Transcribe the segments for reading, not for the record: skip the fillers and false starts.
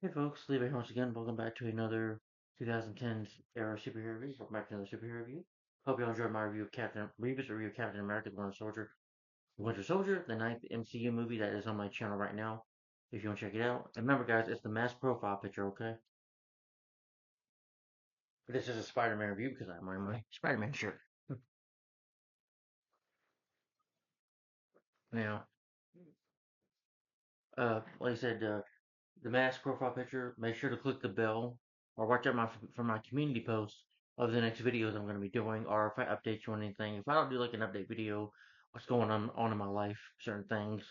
Hey folks, Lee here once again. Welcome back to another 2010s era superhero review. Welcome back to another superhero review. Hope you all enjoyed my review of review of Captain America: The Winter Soldier, the ninth MCU movie that is on my channel right now. If you want to check it out, and remember, guys, it's the mass profile picture, okay? But this is a Spider-Man review because I'm wearing my Spider-Man shirt. Now, like I said, the mask profile picture. Make sure to click the bell or watch out for my community posts of the next videos I'm going to be doing, or if I update you on anything. If I don't do like an update video, what's going on in my life, certain things,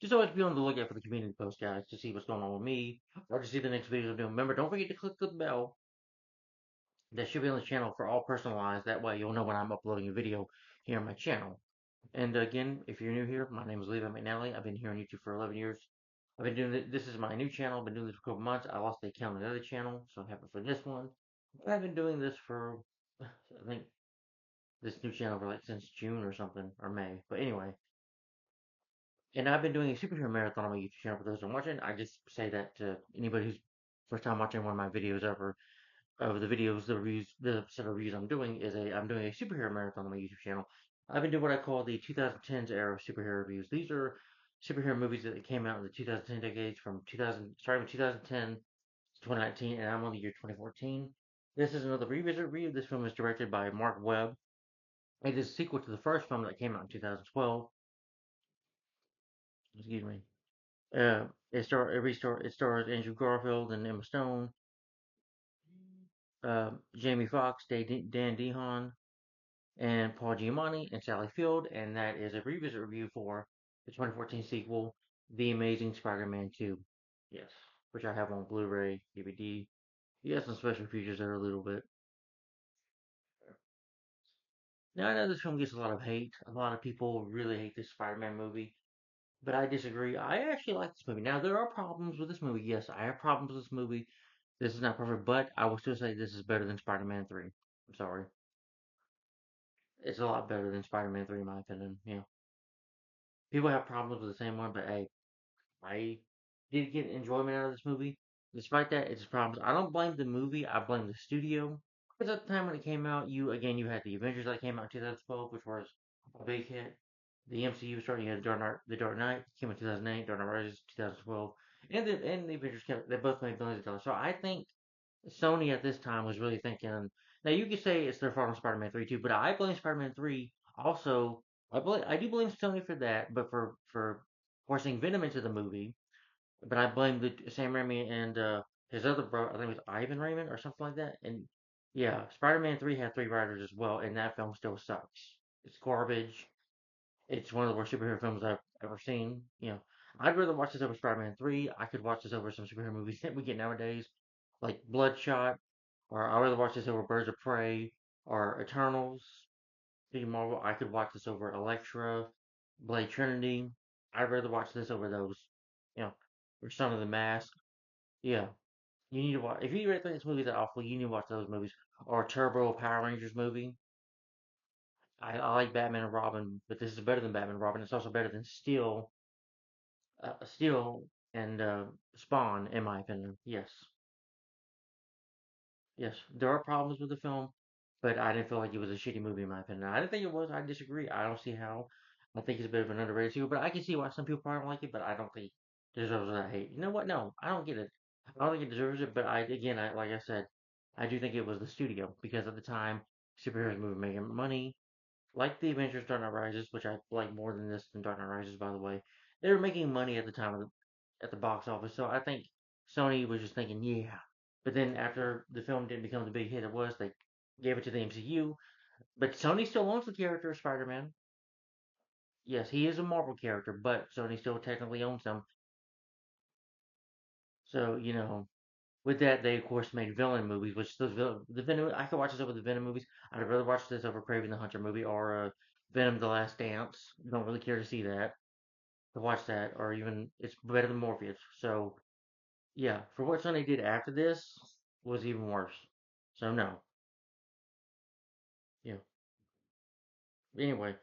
just always be on the lookout for the community post, guys, to see what's going on with me or to see the next videos I'm doing. Remember, don't forget to click the bell. That should be on the channel for all personalized. That way, you'll know when I'm uploading a video here on my channel. And again, if you're new here, my name is Levi McNally. I've been here on YouTube for 11 years. I've been doing this is my new channel. I've been doing this for a couple months. I lost the account on the other channel, so I'm happy for this one. But I've been doing this for, I think, this new channel for like since June or something, or May. But anyway, and I've been doing a superhero marathon on my YouTube channel for those who are watching. I just say that to anybody who's first time watching one of my videos ever. Of the videos, the reviews, the set of reviews I'm doing a superhero marathon on my YouTube channel. I've been doing what I call the 2010s era of superhero reviews. These are superhero movies that came out in the 2010 decades from 2000, starting with 2010 to 2019, and I'm on the year 2014. This is another revisit review. This film is directed by Mark Webb. It is a sequel to the first film that came out in 2012. Excuse me. It stars Andrew Garfield and Emma Stone, Jamie Foxx, Dan Dehan, and Paul Giamatti and Sally Field, and that is a revisit review for the 2014 sequel, The Amazing Spider-Man 2. Yes, which I have on Blu-ray, DVD. You got some special features there a little bit. Now I know this film gets a lot of hate. A lot of people really hate this Spider-Man movie, but I disagree. I actually like this movie. Now there are problems with this movie. Yes, I have problems with this movie. This is not perfect, but I will still say this is better than Spider-Man 3. I'm sorry. It's a lot better than Spider-Man 3 in my opinion. Yeah. People have problems with the same one, but hey, I did get enjoyment out of this movie. Despite that, it's problems. I don't blame the movie. I blame the studio. Because at the time when it came out, you had the Avengers that came out in 2012, which was a big hit. The MCU starting, you had The Dark Knight came in 2008, Dark Knight Rises 2012, and the Avengers came. They both made billions of dollars. So I think Sony at this time was really thinking. Now you could say it's their fault on Spider-Man 3 too, but I blame Spider-Man 3 also. I do blame Sony for that, but for forcing Venom into the movie. But I blame the Sam Raimi and his other bro. I think it was Ivan Raymond or something like that. And yeah, Spider-Man 3 had three writers as well, and that film still sucks. It's garbage. It's one of the worst superhero films I've ever seen. I'd rather watch this over Spider-Man 3. I could watch this over some superhero movies that we get nowadays, like Bloodshot, or I'd rather watch this over Birds of Prey or Eternals. Speaking of Marvel, I could watch this over Elektra, Blade Trinity. I'd rather watch this over those, you know, or Son of the Mask. Yeah, you need to watch. If you really think this movie's that awful, you need to watch those movies. Or Turbo Power Rangers movie. I like Batman and Robin, but this is better than Batman and Robin. It's also better than Steel and Spawn, in my opinion. Yes, yes, there are problems with the film, but I didn't feel like it was a shitty movie, in my opinion. I didn't think it was. I disagree. I don't see how. I think it's a bit of an underrated sequel, but I can see why some people probably don't like it. But I don't think it deserves that hate. You know what? No, I don't get it. I don't think it deserves it. But like I said, I do think it was the studio because at the time, superheroes movie making money, like the Avengers Dark Knight Rises, which I like more than this than Dark Knight Rises, by the way. They were making money at the time at the box office, so I think Sony was just thinking, yeah. But then after the film didn't become the big hit it was, they gave it to the MCU. But Sony still owns the character of Spider-Man. Yes, he is a Marvel character, but Sony still technically owns him. So with that, they of course made villain movies, which the Venom. I could watch this over the Venom movies. I'd rather watch this over Craven the Hunter movie or Venom: The Last Dance. Don't really care to see that, to watch that, or even it's better than Morpheus. So yeah, for what Sony did after this was even worse. So no, yeah. Anyway,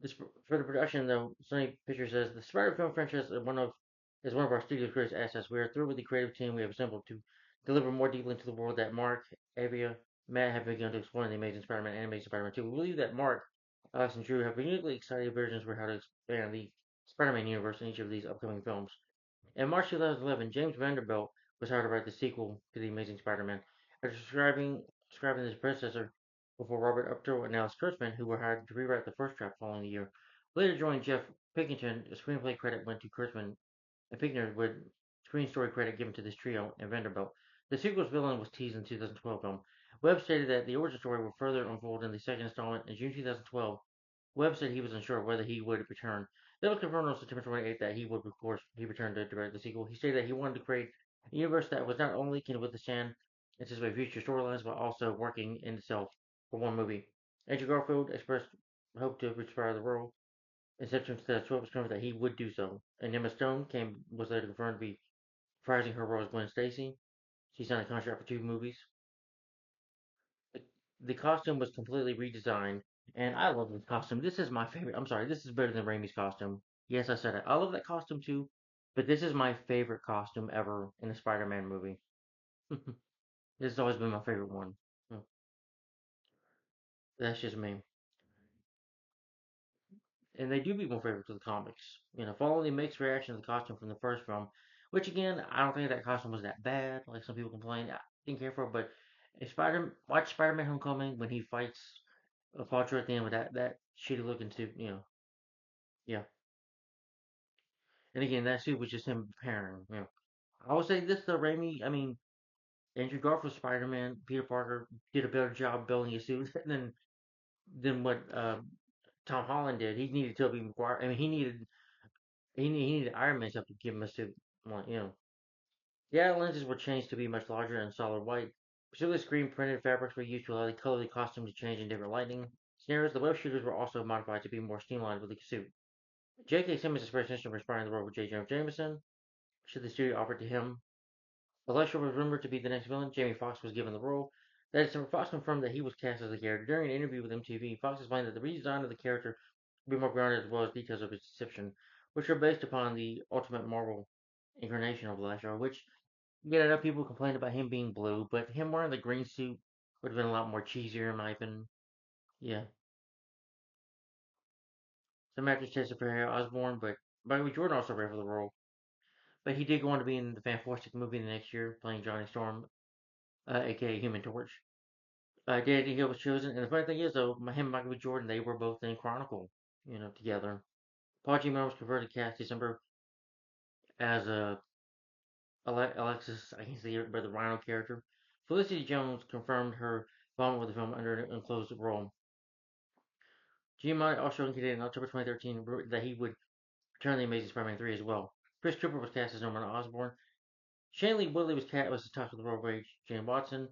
this for the production though, Sony Pictures says the Spider film franchise is one of is one of our studio's greatest assets. We are thrilled with the creative team we have assembled to deliver more deeply into the world that Mark, Avia, Matt have begun to explore in the Amazing Spider-Man and Amazing Spider-Man 2. We believe that Mark, Alex, and Drew have uniquely exciting visions for how to expand the Spider-Man universe in each of these upcoming films. In March 2011, James Vanderbilt was hired to write the sequel to The Amazing Spider-Man. After describing his predecessor before Robert Upton and Alex Kurtzman, who were hired to rewrite the first draft following the year. Later joined Jeff Pickington, the screenplay credit went to Kurtzman and Pickner with screen story credit given to this trio and Vanderbilt. The sequel's villain was teased in the 2012 film. Webb stated that the origin story would further unfold in the second installment in June 2012. Webb said he was unsure of whether he would return. It was confirmed on September 28th that he would, of course, he returned to direct the sequel. He stated that he wanted to create a universe that was not only can withstand anticipate future storylines, but also working in itself for one movie. Andrew Garfield expressed hope to inspire the role. Inception said Schwartz was confirmed that he would do so, and Emma Stone was later confirmed to be reprising her role as Gwen Stacy. She signed a contract for 2 movies. The, the costume was completely redesigned, and I love this costume. This is my favorite. I'm sorry, this is better than Raimi's costume. Yes, I said it. I love that costume too, but this is my favorite costume ever in a Spider-Man movie. This has always been my favorite one. Hmm, that's just me. And they do beat my favorite to the comics. Following the mixed reaction to the costume from the first film, which again, I don't think that costume was that bad. Like some people complain, I didn't care for it. But watch Spider-Man: Homecoming when he fights Vulture at the end with that shitty looking suit. Yeah. And again, that suit was just him preparing. I would say this though, Raimi. I mean, Andrew Garfield's Spider-Man, Peter Parker did a better job building his suit than what Tom Holland did. He needed Tobey Maguire. I mean, he needed Iron Man's help to give him a suit. The eye lenses were changed to be much larger and solid white. Specifically, screen printed fabrics were used to allow the color of the costume to change in different lighting scenarios. The web shooters were also modified to be more streamlined with the suit. J.K. Simmons expressed interest in inspiring the role of J. Jonah Jameson, should the studio offer it to him. Electro was rumored to be the next villain. Jamie Foxx was given the role. That is, Foxx confirmed that he was cast as the character. During an interview with MTV, Foxx explained that the redesign of the character would be more grounded as well as details of his deception, which are based upon the Ultimate Marvel incarnation of Electro, which yeah, I know people complained about him being blue, but him wearing the green suit would have been a lot more cheesier in my opinion. Yeah. Some actors tested for Harry Osborn, but Michael Jordan also ran for the role. But he did go on to be in the Fantastic movie the next year, playing Johnny Storm, aka Human Torch. Danny Hill was chosen, and the funny thing is, though, him and Michael B. Jordan, they were both in Chronicle, together. Paul Giamatti was converted cast December as Alexis, I can't say it, but the Rhino character. Felicity Jones confirmed her involvement with the film under an enclosed role. Giamatti also indicated in October 2013 that he would return The Amazing Spider-Man 3 as well. Chris Cooper was cast as Norman Osborn. Shailene Woodley was attached to the role of Jane Watson.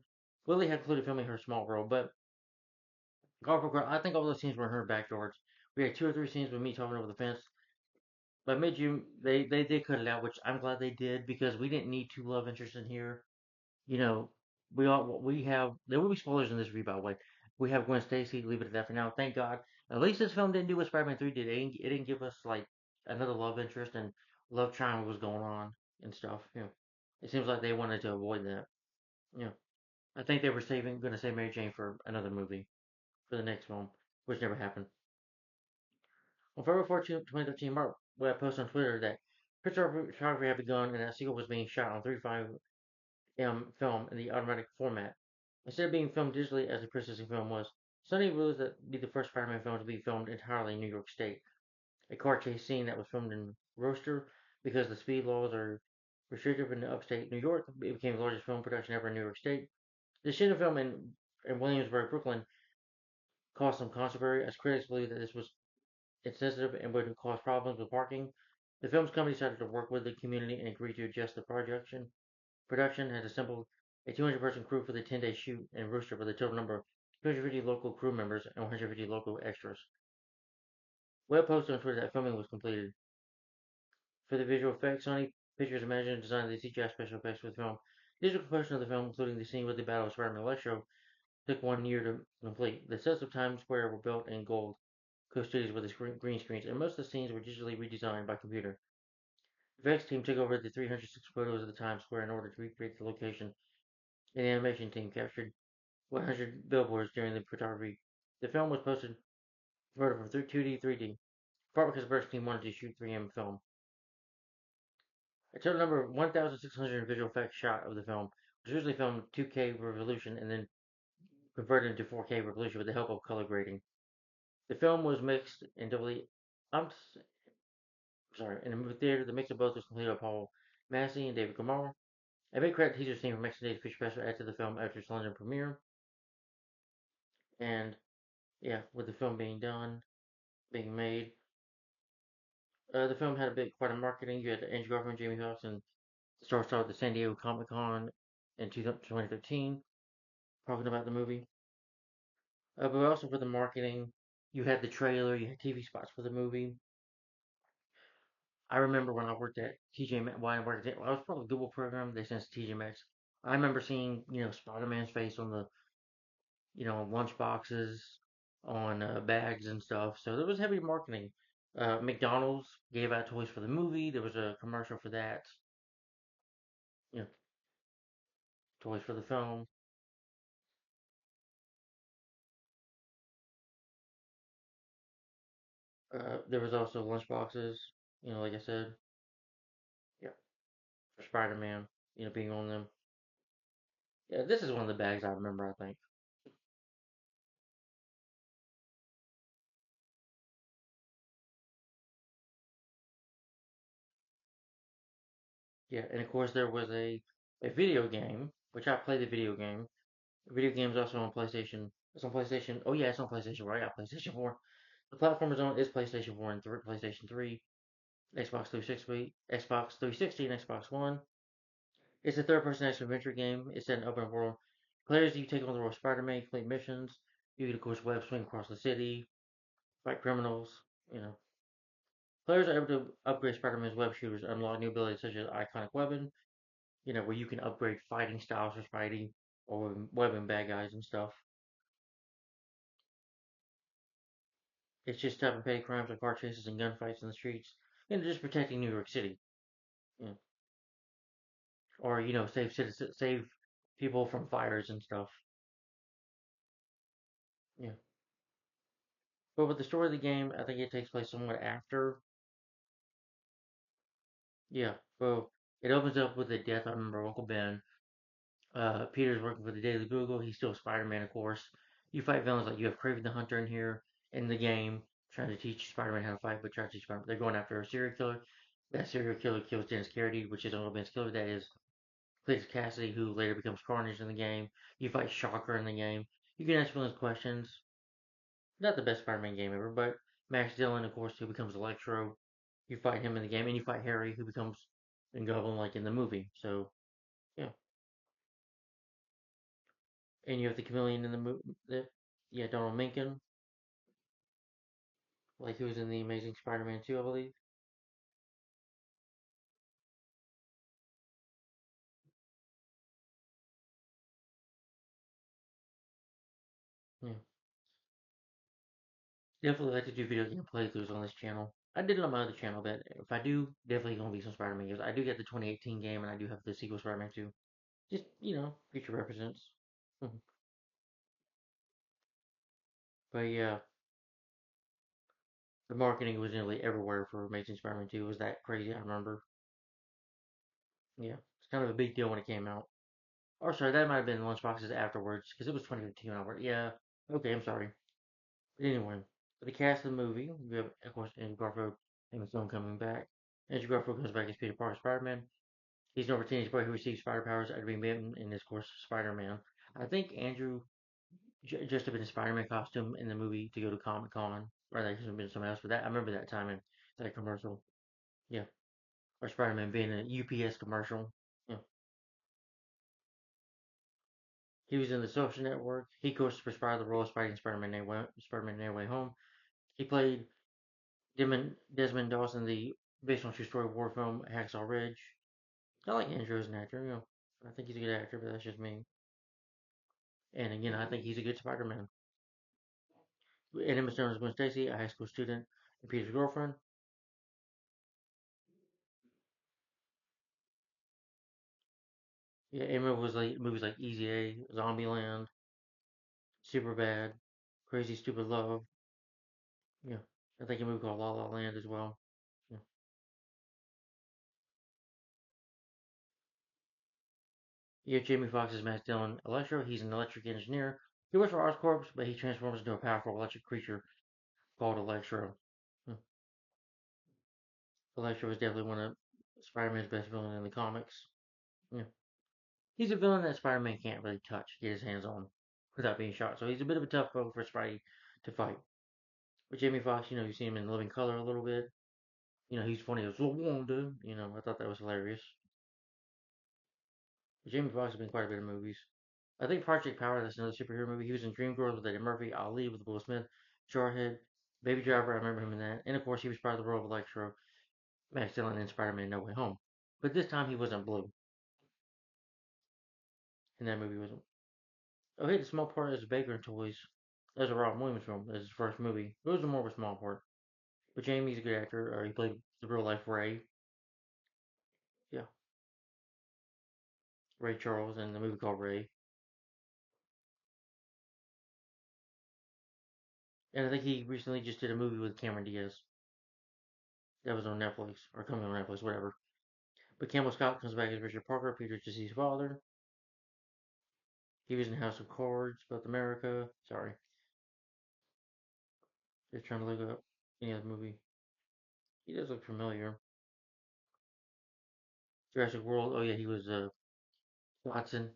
Woodley had included filming her small role, but Garfield, I think all those scenes were in her backyards. We had 2 or 3 scenes with me talking over the fence. By mid-June, they did cut it out, which I'm glad they did because we didn't need 2 love interests in here. You know, we have there will be spoilers in this review, by the way. We have Gwen Stacy. Leave it at that for now. Thank God. At least this film didn't do what Spider-Man 3 did. It didn't give us like another love interest and love triangle was going on and stuff. It seems like they wanted to avoid that. Yeah, I think they were going to save Mary Jane for another movie for the next film, which never happened. On February 14, 2013, Mark Webb posted on Twitter that photography had begun and that sequel was being shot on 35mm film in the automatic format. Instead of being filmed digitally as the predecessing film was, Sony revealed that would be the first Spider-Man film to be filmed entirely in New York State. A car chase scene that was filmed in Rochester because the speed laws are restrictive in upstate New York. It became the largest film production ever in New York State. The shooting film in Williamsburg, Brooklyn, caused some controversy as critics believed that this was insensitive and would cause problems with parking. The film's company decided to work with the community and agreed to adjust the production. Production has assembled a 200-person crew for the 10-day shoot in Rooster with a total number of 250 local crew members and 150 local extras. Webb posted on Twitter that filming was completed. For the visual effects, Sony Pictures imagined and designed the CGI special effects for the film. Digital composition of the film, including the scene with the Battle of Spider-Man Electro, took 1 year to complete. The sets of Times Square were built in Gold Coast Studios with green screens, and most of the scenes were digitally redesigned by computer. The effects team took over the 306 photos of the Times Square in order to recreate the location, and the animation team captured 100 billboards during the photography. The film was posted converted from 2D to 3D, partly because the production team wanted to shoot 3M film. A total number of 1,600 visual effects shot of the film was originally filmed 2K Revolution and then converted into 4K Revolution with the help of color grading. The film was mixed in I'm sorry, in the movie theater. The mix of both was completed by Paul Massey and David Kamar. A big credit teaser scene from Mexican Days Fish Festival added to the film after its London premiere. And yeah, with the film being made, the film had a big part of marketing. You had Andrew Garfield, Jamie Foxx, and Star started at the San Diego Comic Con in 2013, talking about the movie. But also for the marketing, you had the trailer, you had TV spots for the movie. I remember when I worked at TJ Maxx, well, I was part of the Google program. They sent us to TJ Maxx. I remember seeing, Spider Man's face on the, lunch boxes, on bags and stuff. So there was heavy marketing. McDonald's gave out toys for the movie. There was a commercial for that. You know, toys for the film. There was also lunch boxes. Like I said, yeah, for Spider Man. Being on them. Yeah, this is one of the bags I remember. I think. Yeah, and of course there was a video game, which I played the video game. The video game is also on PlayStation. It's on PlayStation. Oh yeah, it's on PlayStation 4. I got PlayStation 4. The platform is PlayStation 4 and PlayStation 3, Xbox 360, Xbox 360, and Xbox One. It's a third-person action adventure game. It's set in open world. Players, you take on the role of Spider-Man, complete missions. You can of course web swing across the city, fight criminals. You know, players are able to upgrade Spider-Man's web shooters, and unlock new abilities such as Iconic Weapon, where you can upgrade fighting styles for Spidey or webbing bad guys and stuff. It's just stopping petty crimes like car chases and gunfights in the streets, and just protecting New York City, you know, or save citizens, save people from fires and stuff. Yeah, but with the story of the game, I think it takes place somewhat after. Yeah, so it opens up with the death. I remember Uncle Ben. Peter's working for the Daily Bugle. He's still Spider-Man, of course. You fight villains like you have Craven the Hunter in here in the game, trying to teach Spider-Man how to fight, but trying to teach Spider-Man. They're going after a serial killer. That serial killer kills Dennis Carady, which is Uncle Ben's killer. That is Cletus Cassidy, who later becomes Carnage in the game. You fight Shocker in the game. You can ask villains questions. Not the best Spider-Man game ever, but Max Dillon, of course, who becomes Electro. You fight him in the game, and you fight Harry, who becomes Goblin, like in the movie. So yeah, and you have the Chameleon in the movie. Yeah, Donald Menken, like who was in the Amazing Spider-Man 2, I believe. Yeah, definitely like to do video game playthroughs on this channel. I did it on my other channel, but if I do, definitely gonna be some Spider-Man games. I do get the 2018 game, and I do have the sequel Spider-Man 2. Just future represents. Mhm. But yeah, the marketing was nearly everywhere for Amazing Spider-Man 2. It was that crazy? I remember. Yeah, it's kind of a big deal when it came out. Or sorry, that might have been Lunchboxes afterwards because it was 2015 when I worked. Yeah, okay, I'm sorry. But anyway, for the cast of the movie, we have of course Andrew Garfield and the film coming back. Andrew Garfield comes back as Peter Parker Spider-Man. He's an over teenage boy who receives spider powers after being bitten, and is of course Spider-Man. I think Andrew just have been a Spider-Man costume in the movie to go to Comic Con, or that could have been something else. But that I remember that time in that commercial. Yeah, or Spider-Man being in a UPS commercial. Yeah. He was in the Social Network. He coached for Spider the role of Spidey and Spider-Man No Way Home. He played Desmond Dawson, the based on true story war film Hacksaw Ridge. I like Andrew as an actor. I think he's a good actor, but that's just me. And again, I think he's a good Spider-Man. And Emma Stone as Gwen Stacy, a high school student and Peter's girlfriend. Yeah, and movies like Easy A, Zombieland, Super Bad, Crazy Stupid Love. Yeah, I think a movie called La La Land as well. Yeah. You have Jamie Foxx as Max Dillon Electro. He's an electric engineer. He works for Oscorp, but he transforms into a powerful electric creature called Electro. Hmm. Electro is definitely one of Spider-Man's best villains in the comics. Yeah. He's a villain that Spider-Man can't really touch, get his hands on without being shot. So he's a bit of a tough foe for Spidey to fight. But Jamie Foxx, you see him in Living Color a little bit. He's funny as Wanda. I thought that was hilarious. But Jamie Foxx has been quite a bit of movies. I think Project Power, that's another superhero movie. He was in Dreamgirls with Eddie Murphy, Ali with Will Smith, Jarhead, Baby Driver, I remember him in that. And of course, he was part of the role of Electro, Max Dillon, and Spider-Man No Way Home. But this time he wasn't blue. In that movie, he wasn't. Oh, he had a small part as Baker in Toys. That was a Robin Williams film. That was his first movie. It was more of a small part. But Jamie's a good actor. He played the real life Ray. Yeah, Ray Charles in the movie called Ray. And I think he recently just did a movie with Cameron Diaz. That was on Netflix, or coming on Netflix, whatever. But Campbell Scott comes back as Richard Parker, Peter Jesse's father. He was in House of Cards, About America. Sorry, just trying to look up any other movie. He does look familiar. Jurassic World. Oh yeah, he was Watson.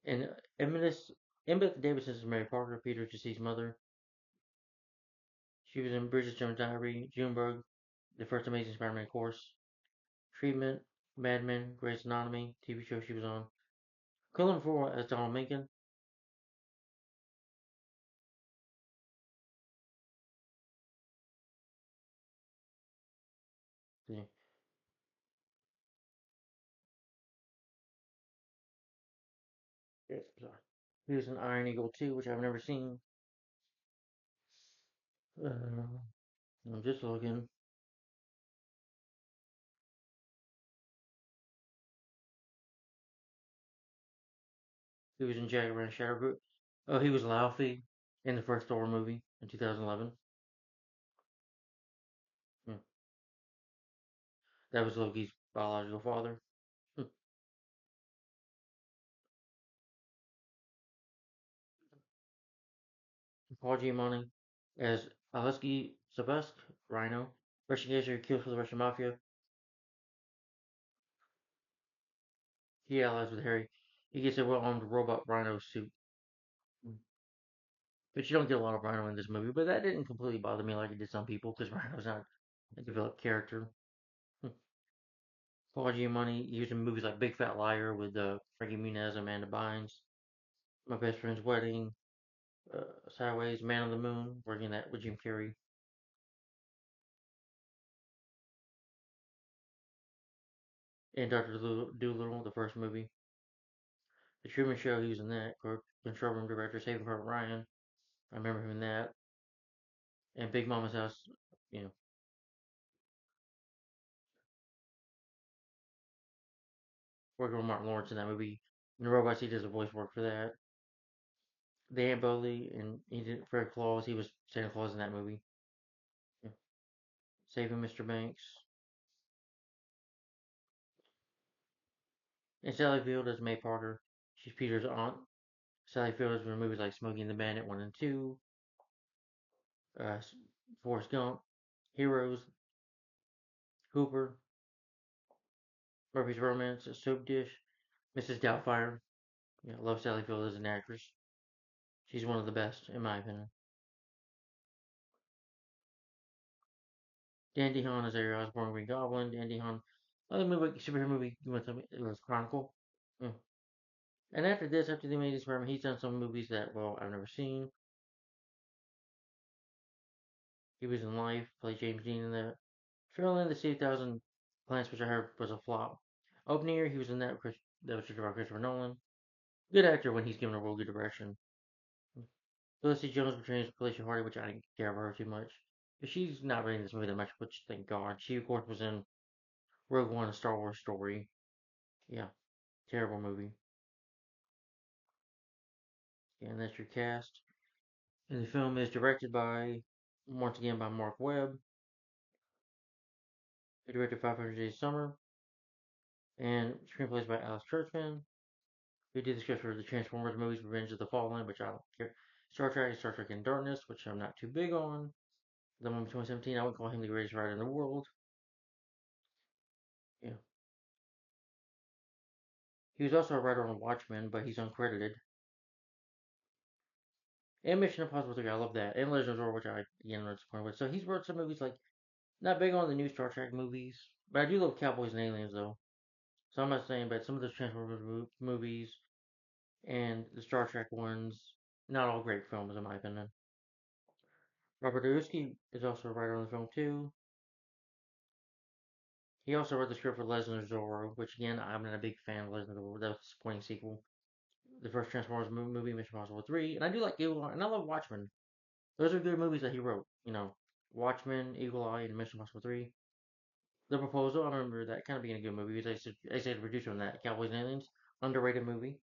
And Emmett Davidson's Mary Parker, Peter Jesse's mother. She was in Bridget Jones' Diary, Junebug, The First Amazing Spider-Man Course, Treatment, Mad Men, Grey's Anatomy, TV show she was on. Colin Farrell as Donald Menken. Yeah, yes, sorry. He was in Iron Eagle 2, which I've never seen. I'm just looking. He was in Jack Ryan Shadow Group. Oh, he was Laufey in the first Thor movie in 2011. Hmm. That was Loki's biological father. Hmm. Paul Giamatti as Aleksei Sabusk, Rhino. Russian gangster who kills for the Russian mafia. He allies with Harry. He gets a well-armed robot Rhino suit. Hmm. But you don't get a lot of Rhino in this movie, but that didn't completely bother me like it did some people, because Rhino's not a developed character. Hmm. Paul Giamatti used in movies like Big Fat Liar with Frankie Muniz, Amanda Bynes, My Best Friend's Wedding, Sideways, Man on the Moon, working that with Jim Carrey, and Doctor Doolittle, the first movie. The Truman Show, he was in that. Control Room Director, Saving Private Ryan, I remember him in that. And Big Mama's House, you know, working with Martin Lawrence in that movie. In the Robots, he does the voice work for that. Dan Bowley, and he did Fred Claus, he was Santa Claus in that movie. Yeah. Saving Mr. Banks. And Sally Field as May Parker. She's Peter's aunt. Sally Field has been in movies like Smokey and the Bandit 1 and 2, uh, Forrest Gump, Heroes, Hooper, Murphy's Romance, Soap Dish, Mrs. Doubtfire. Yeah, I love Sally Field as an actress. She's one of the best, in my opinion. Dandy Han as Harry Osborn, Green Goblin. Dandy Han. Another movie, superhero movie, you want to tell me? It was Chronicle. Mm. And after this, after the Amazing Spider-Man, he's done some movies that, well, I've never seen. He was in Life, played James Dean in that. Trail in the Sea 1000 Plants, which I heard was a flop. Opening year, he was in that, that was directed by Christopher Nolan. Good actor when he's given a real good direction. Felicity Jones portrays Felicia Hardy, which I didn't care about her too much. But she's not really in this movie that much, which thank God. She, of course, was in Rogue One, a Star Wars story. Yeah. Terrible movie. And that's your cast. And the film is directed by, once again, by Mark Webb. He directed 500 Days of Summer. And screenplays by Alex Kurtzman. He did the script for the Transformers movies, Revenge of the Fallen, which I don't care. Star Trek and Star Trek in Darkness, which I'm not too big on. The one in 2017, I would call him the greatest writer in the world. Yeah. He was also a writer on Watchmen, but he's uncredited. And Mission Impossible 3, I love that. And Legends of Zorro, which I, again, am disappointed with. So he's wrote some movies like, not big on the new Star Trek movies, but I do love Cowboys and Aliens, though. So I'm not saying, but some of the Transformers movies and the Star Trek ones, not all great films, in my opinion. Robert Dusky is also a writer on the film, too. He also wrote the script for Legend of Zorro, which, again, I'm not a big fan of Legend of Zorro. That was a disappointing sequel. The first Transformers movie, Mission Impossible 3, and I do like Eagle Eye, and I love Watchmen. Those are good movies that he wrote. Watchmen, Eagle Eye, and Mission Impossible 3. The Proposal, I remember that kind of being a good movie. I said the producer on that. Cowboys and Aliens, underrated movie.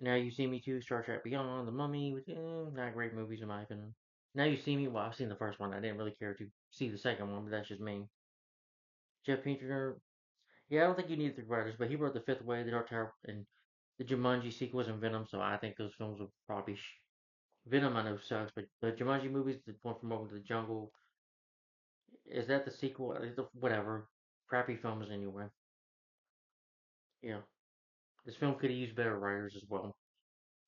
Now You See Me Too, Star Trek Beyond, The Mummy, not great movies in my opinion. Now You See Me, well, I've seen the first one. I didn't really care to see the second one, but that's just me. Jeff Painter, yeah, I don't think you need the writers, but he wrote The Fifth Way, The Dark Tower, and the Jumanji sequels and Venom, so I think those films will probably. Venom, I know sucks, but the Jumanji movies, the one from Over the Jungle, is that the sequel? Whatever. Crappy films anyway. Yeah. This film could have used better writers as well.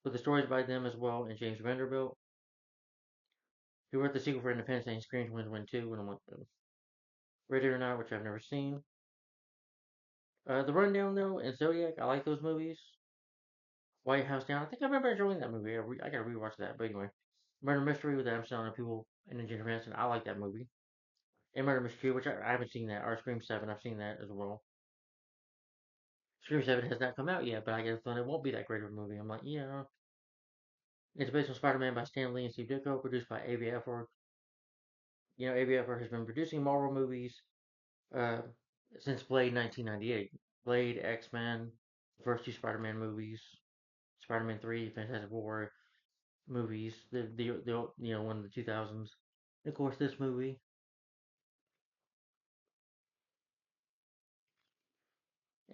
But the stories by them as well, and James Vanderbilt, who wrote the sequel for Independence Day and Scream Twins Win 2, and I'm like, Ready or Not, which I've never seen. The Rundown, though, and Zodiac, I like those movies. White House Down, I think I remember enjoying that movie. I gotta rewatch that, but anyway. Murder Mystery with Adam Sandler and people and Jennifer Aniston, I like that movie. And Murder Mystery 2, which I haven't seen that, or Scream 7, I've seen that as well. Scream 7 has not come out yet, but I get a feeling it won't be that great of a movie. I'm like, yeah. It's based on Spider Man by Stan Lee and Steve Ditko, produced by AVF. AVF has been producing Marvel movies uh, since Blade 1998. Blade, X Men, the first two Spider Man movies, Spider Man 3, Fantastic Four movies, the one of the 2000s. And of course, this movie,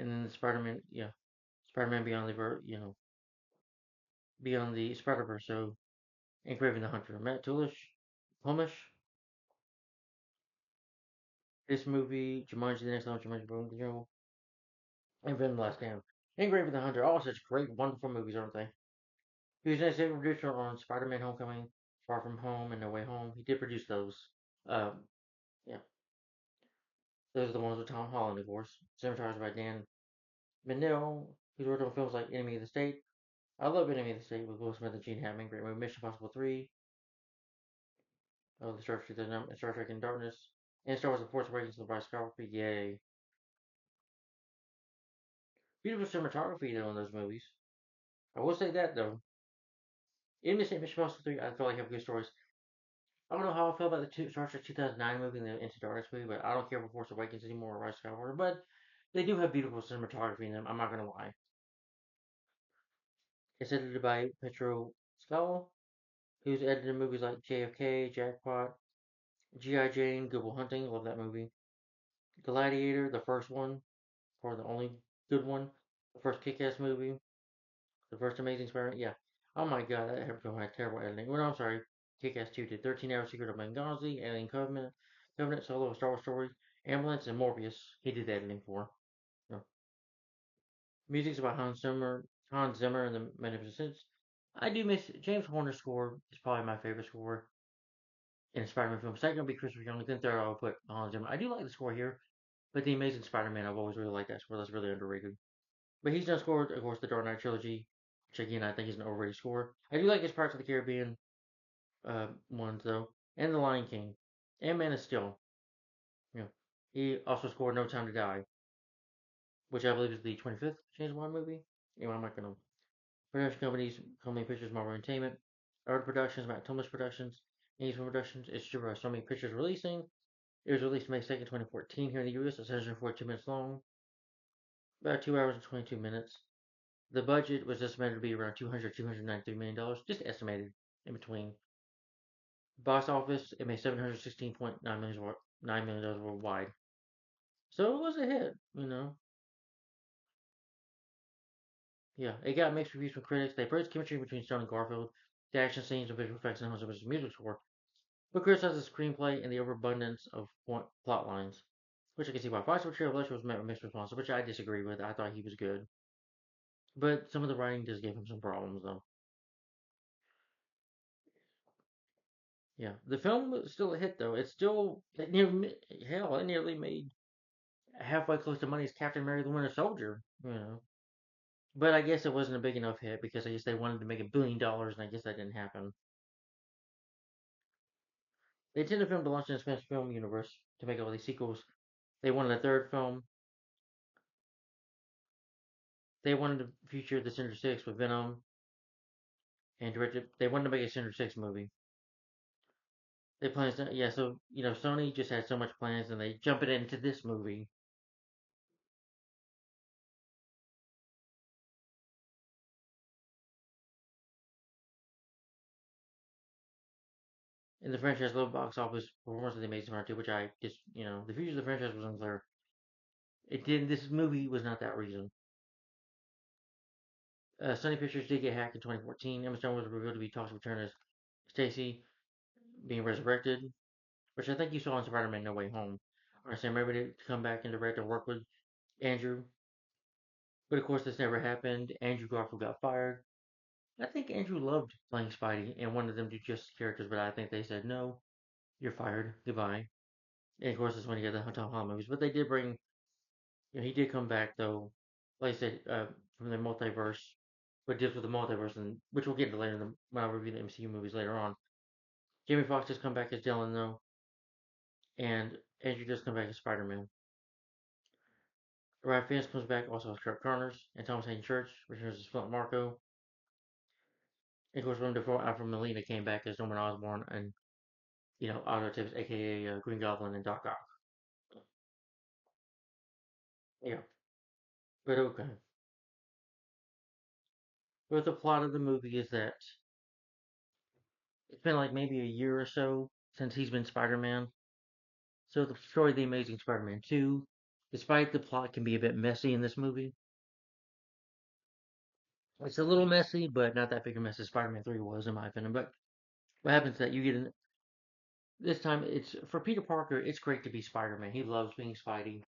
and then the Spider Man, yeah, Spider Man Beyond the Spider Verse. So, and Craven the Hunter, Matt Humish, this movie, Jumanji, the next one, Jumanji, and Venom the Last Stand. And Craven the Hunter, all such great, wonderful movies, aren't they? He was an executive producer on Spider Man Homecoming, Far From Home, and No Way Home. He did produce those. Um, yeah, those are the ones with Tom Holland, of course. Cinematographed by Dan Menil, who's worked on films like Enemy of the State. I love Enemy of the State with Will Smith and Gene Hackman. Great movie. Mission Impossible 3. Oh, the Star Trek in Darkness. And Star Wars The Force Awakens and the Bryce Skywalker. Yay. Beautiful cinematography, though, in those movies. I will say that, though. Enemy of the State, Mission Impossible 3, I feel like have good stories. I don't know how I feel about the Star Trek 2009 movie and the Into Darkness movie, but I don't care for Force Awakens anymore or Rise of Skywalker. But they do have beautiful cinematography in them. I'm not gonna lie. It's edited by Petro Scala, who's edited movies like JFK, Jackpot, G.I. Jane, Good Will Hunting. Love that movie. Gladiator, the first one, or the only good one. The first Kick-Ass movie. The first Amazing Spider-Man. Yeah. Oh my god, that film had terrible editing. Well, no, I'm sorry. Kick-Ass 2 did 13 Hour Secret of Benghazi, Alien Covenant, Solo, Star Wars Story, Ambulance, and Morbius. He did the editing for. No. Music's by Hans Zimmer, and the Magnificent. I do miss James Horner's score. Is probably my favorite score in a Spider-Man film. Second would be Christopher Young. Then third, I would put Hans Zimmer. I do like the score here, but the Amazing Spider-Man, I've always really liked that score. That's really underrated. But he's done scored, of course, the Dark Knight trilogy, which again I think is an overrated score. I do like his Pirates of the Caribbean ones though, and The Lion King, and Man of Steel. You know, he also scored No Time to Die, which I believe is the 25th James Bond movie. Anyway, I'm not gonna. Production companies: Columbia Pictures, Marvel Entertainment, Art Productions, Matt Tumlish Productions, Eastman Productions. It's Jibra Sony Pictures releasing. It was released May 2nd, 2014 here in the US. It's 142 minutes long. about 2 hours and 22 minutes. The budget was estimated to be around $293 million, just estimated in between. Box office, it made $716.9 million worldwide. So it was a hit, you know. Yeah, it got mixed reviews from critics. They praised chemistry between Stone and Garfield, the action scenes and visual effects, and Hans Zimmer's music score, but criticized the screenplay and the overabundance of plot lines, which I can see why. Fox portrayal of Lecter was met with mixed response, which I disagree with. I thought he was good, but some of the writing does give him some problems, though. Yeah, the film was still a hit, though. It's still it nearly made halfway close to money as Captain America: The Winter Soldier. But I guess it wasn't a big enough hit because I guess they wanted to make $1 billion, and I guess that didn't happen. They intended the film to launch in the Spanish film universe to make all these sequels. They wanted a third film. They wanted to feature the Sinister Six with Venom and directed. They wanted to make a Sinister Six movie. They planned, yeah. So Sony just had so much plans, and they jump it into this movie. And the franchise low box office performance of The Amazing Spider-Man 2, which I just the future of the franchise was unclear. It did. This movie was not that reason. Sony Pictures did get hacked in 2014. Emma Stone was revealed to be talks to return as Stacy being resurrected, which I think you saw in Spider-Man No Way Home. Or Sam Raimi to come back and direct and work with Andrew, but of course this never happened. Andrew Garfield got fired. I think Andrew loved playing Spidey and wanted them to do just characters, but I think they said no, you're fired, goodbye. And of course that's when he got the Tom Holland movies. But they did bring, he did come back though. Like I said, from the multiverse, but deals with the multiverse, and which we'll get into later when I review the MCU movies later on. Jamie Foxx has come back as Dylan though, and Andrew does come back as Spider-Man. Ralph Fiennes comes back also as Kirk Connors, and Thomas Hayden Church returns as Philip Marco. And of course, Willem Dafoe, Alfred Molina came back as Norman Osborn, and Otto Tibbs, aka Green Goblin and Doc Ock. Yeah, but okay. But the plot of the movie is that it's been like maybe a year or so since he's been Spider-Man. So the story of the Amazing Spider-Man 2, despite the plot can be a bit messy in this movie, it's a little messy, but not that big a mess as Spider-Man 3 was, in my opinion. But what happens is that you get in this time, it's for Peter Parker, it's great to be Spider-Man. He loves being Spidey.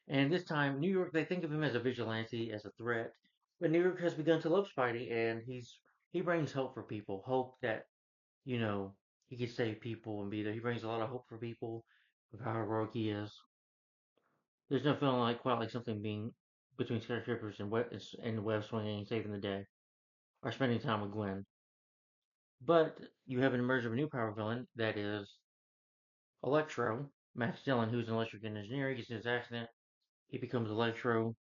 And this time, New York, they think of him as a vigilante, as a threat. But New York has begun to love Spidey, and he brings hope for people. Hope that, you know, he can save people and be there. He brings a lot of hope for people with how heroic he is. There's no feeling like quite like something being between skyscrapers and web swinging and saving the day, or spending time with Gwen. But you have an emergence of a new power villain that is Electro, Max Dillon, who's an electrical engineer. He gets in his accident. He becomes Electro,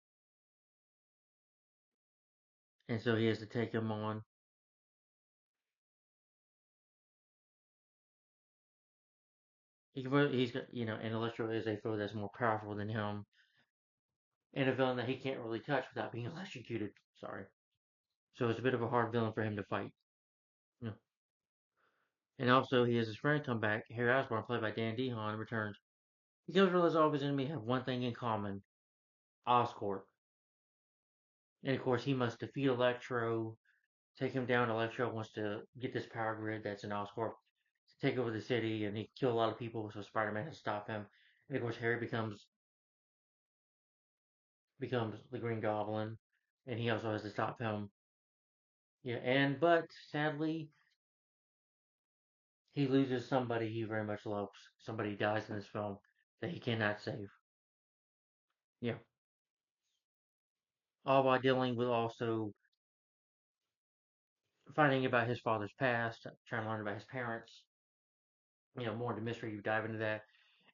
and so he has to take him on. He's got, and Electro is a foe that's more powerful than him, and a villain that he can't really touch without being electrocuted. Sorry. So it's a bit of a hard villain for him to fight. You know. And also, he has his friend come back. Harry Osborn, played by Dan Dehan, returns. He comes to realize all of his enemies have one thing in common: Oscorp. And of course, he must defeat Electro, take him down. Electro wants to get this power grid that's in Oscorp to take over the city, and he kill a lot of people. So Spider-Man has to stop him. And of course, Harry becomes the Green Goblin, and he also has to stop him. Yeah, but sadly, he loses somebody he very much loves. Somebody dies in this film that he cannot save. Yeah, all while dealing with also finding about his father's past, trying to learn about his parents. More into mystery. You dive into that,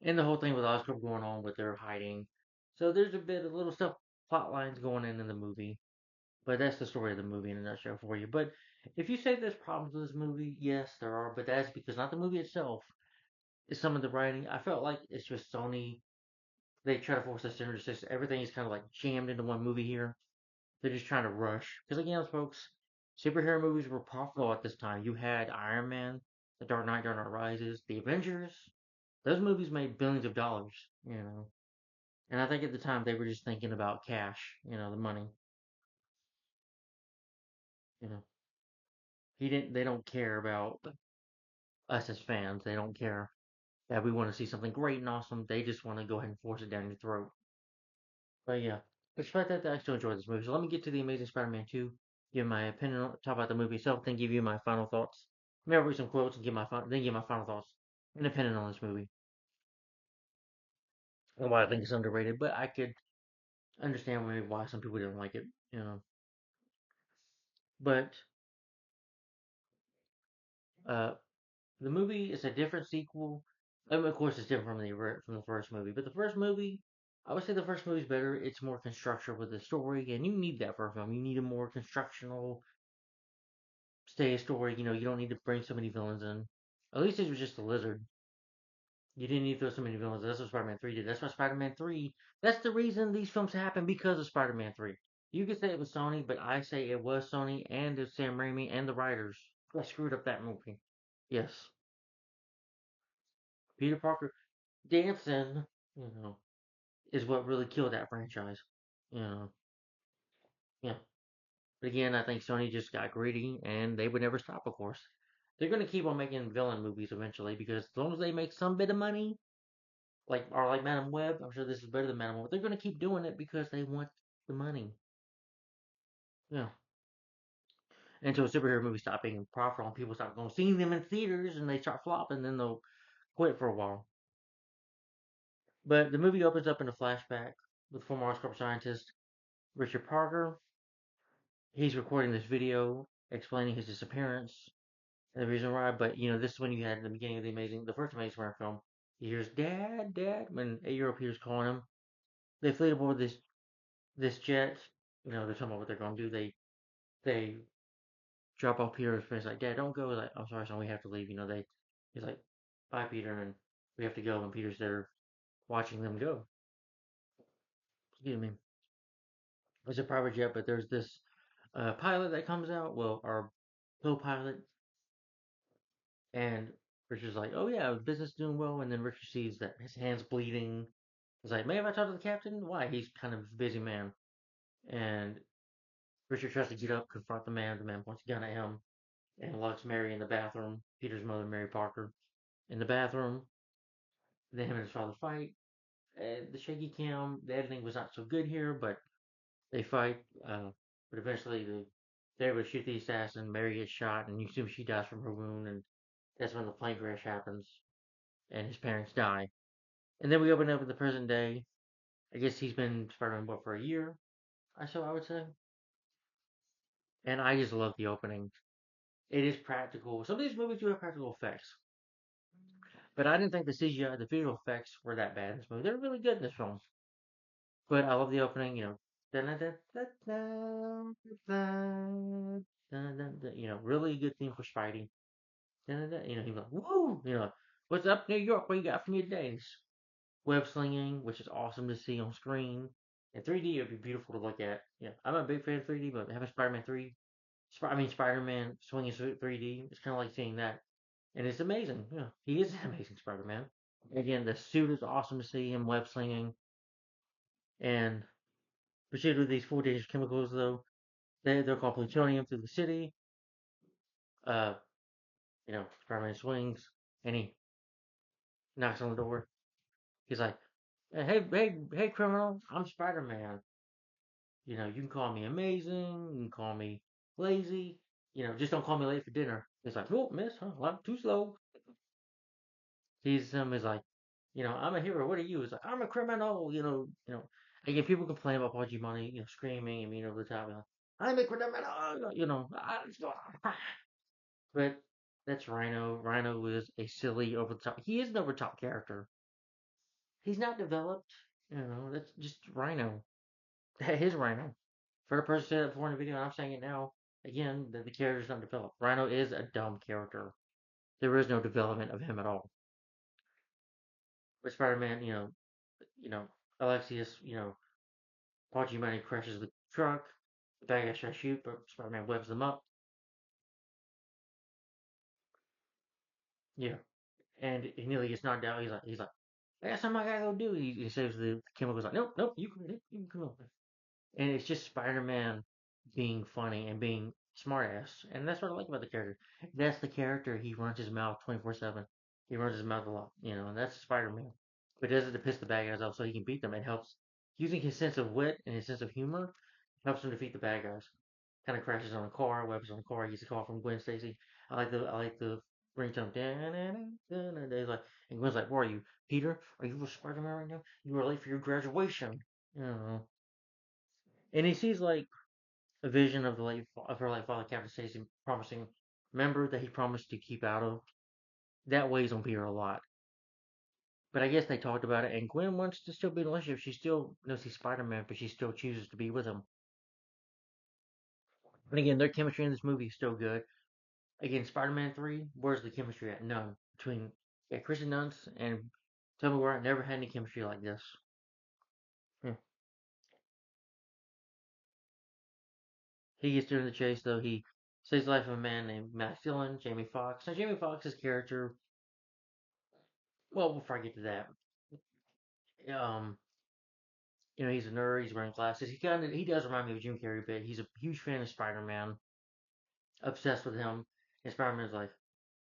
and the whole thing with Oscorp going on with their hiding. So there's a bit of little stuff, plot lines going in the movie. But that's the story of the movie in a nutshell for you. But if you say there's problems with this movie, yes, there are. But that's because not the movie itself. It's some of the writing. I felt like it's just Sony they try to force us to understand everything is kind of like jammed into one movie here. They're just trying to rush. Because again, folks, superhero movies were profitable at this time. You had Iron Man, The Dark Knight, Dark Knight Rises, The Avengers. Those movies made billions of dollars, you know. And I think at the time they were just thinking about cash, the money. You know, he didn't. They don't care about us as fans. They don't care that we want to see something great and awesome. They just want to go ahead and force it down your throat. But yeah, despite that, I still enjoy this movie. So let me get to the Amazing Spider-Man 2. Give my opinion, talk about the movie itself, then give you my final thoughts. Maybe I'll read some quotes and then give my final thoughts and opinion on this movie and why I think it's underrated. But I could understand maybe why some people didn't like it. But uh, the movie is a different sequel. I mean, of course, it's different from the first movie. But the first movie, I would say the first movie is better. It's more constructive with the story, and you need that for a film. You need a more constructional stay story. You don't need to bring so many villains in. At least it was just a lizard. You didn't need to throw so many villains. That's what Spider-Man 3 did. That's why Spider-Man 3. That's the reason these films happen because of Spider-Man 3. You could say it was Sony, but I say it was Sony and it was Sam Raimi and the writers that screwed up that movie. Yes, Peter Parker dancing, you know, is what really killed that franchise. You know, yeah. But again, I think Sony just got greedy and they would never stop, of course. They're going to keep on making villain movies eventually because as long as they make some bit of money, like Madam Web, I'm sure this is better than Madam Web. They're going to keep doing it because they want the money. Yeah. Until superhero movies stop being profitable and people stop going seeing them in theaters and they start flopping, then they'll quit for a while. But the movie opens up in a flashback with former Oscar scientist Richard Parker. He's recording this video explaining his disappearance and the reason why. But this is when you had in the beginning of the first Amazing Spider film. He hears "Dad, Dad" when 8-year-old Peter's calling him. They flee aboard this jet. They're talking about what they're gonna do. They drop off Peter's friends like, "Dad, don't go." Like, "I'm sorry, son, we have to leave." He's like, "Bye, Peter," and we have to go. And Peter's there watching them go. Excuse me. It's a private jet, but there's this pilot that comes out. Well, our co-pilot, and Richard's like, "Oh yeah, business doing well." And then Richard sees that his hand's bleeding. He's like, "May I talk to the captain?" Why? He's kind of a busy man. And Richard tries to get up, confront the man. The man points a gun at him and locks Mary in the bathroom. Peter's mother, Mary Parker, in the bathroom. Then him and his father fight. The shaky cam, the editing was not so good here, but they fight. But eventually, they're able to shoot the assassin. Mary gets shot, and you assume she dies from her wound. And that's when the plane crash happens, and his parents die. And then we open up in the present day. I guess he's been Spider-Man for a year, I would say. And I just love the opening. It is practical. Some of these movies do have practical effects, but I didn't think the CGI, the visual effects, were that bad in this movie. They're really good in this film. But I love the opening. Really good theme for Spidey. He's like, "Woo!" "What's up, New York? What you got for me today?" And web slinging, which is awesome to see on screen. In 3D, it would be beautiful to look at. Yeah, I'm a big fan of 3D, but having Spider-Man 3, Spider-Man swinging 3D, it's kind of like seeing that. And it's amazing. Yeah, he is an amazing Spider-Man. Again, the suit is awesome to see him web slinging. And pursued with these four dangerous chemicals, though, they're called plutonium through the city. Uh, Spider-Man swings and he knocks on the door. He's like, "Hey, hey, hey, criminal! I'm Spider-Man. You can call me amazing. You can call me lazy. Just don't call me late for dinner." He's like, "Oh, miss, huh? Well, I'm too slow." He's is like, "I'm a hero. What are you?" He's like, "I'm a criminal." Again, people complain about Paul Giamatti, screaming and being over the top. "I'm a criminal." But that's Rhino. Rhino is a silly, over the top. He is an over the top character. He's not developed. That's just Rhino. His Rhino. For the person said it before in the video, and I'm saying it now again, that the character's not developed. Rhino is a dumb character. There is no development of him at all. But Spider-Man, Alexius, Pachimani crashes the truck. The bad guys try to shoot, but Spider-Man webs them up. Yeah, and he nearly gets knocked out. He's like, that's something I gotta go do. He saves the chemicals. Like, nope, nope, you can go. And it's just Spider-Man being funny and being smartass, and that's what I like about the character. That's the character. He runs his mouth 24/7. He runs his mouth a lot, and that's Spider-Man. But does it to piss the bad guys off so he can beat them. It helps using his sense of wit and his sense of humor helps him defeat the bad guys. Kind of crashes on a car, weapons on a car. He gets a call from Gwen Stacy. I like the ringtone. He's like, and Gwen's like, "Where are you, Peter? Are you with Spider-Man right now? You were late for your graduation." You know, and he sees like a vision of her late father, Captain Stacy, promising member that he promised to keep out of. That weighs on Peter a lot. But I guess they talked about it, and Gwen wants to still be in a relationship. She still knows he's Spider Man, but she still chooses to be with him. And again, their chemistry in this movie is still good. Again, Spider Man 3, where's the chemistry at? None. Between Kristen Dunst and Tobey Maguire never had any chemistry like this. Yeah. He gets during the chase, though. He saves the life of a man named Max Dillon, Jamie Foxx. Now, Jamie Foxx's character, well, before I get to that, um, he's a nerd. He's wearing glasses. He does remind me of Jim Carrey a bit. He's a huge fan of Spider Man, obsessed with him. And Spider Man's like,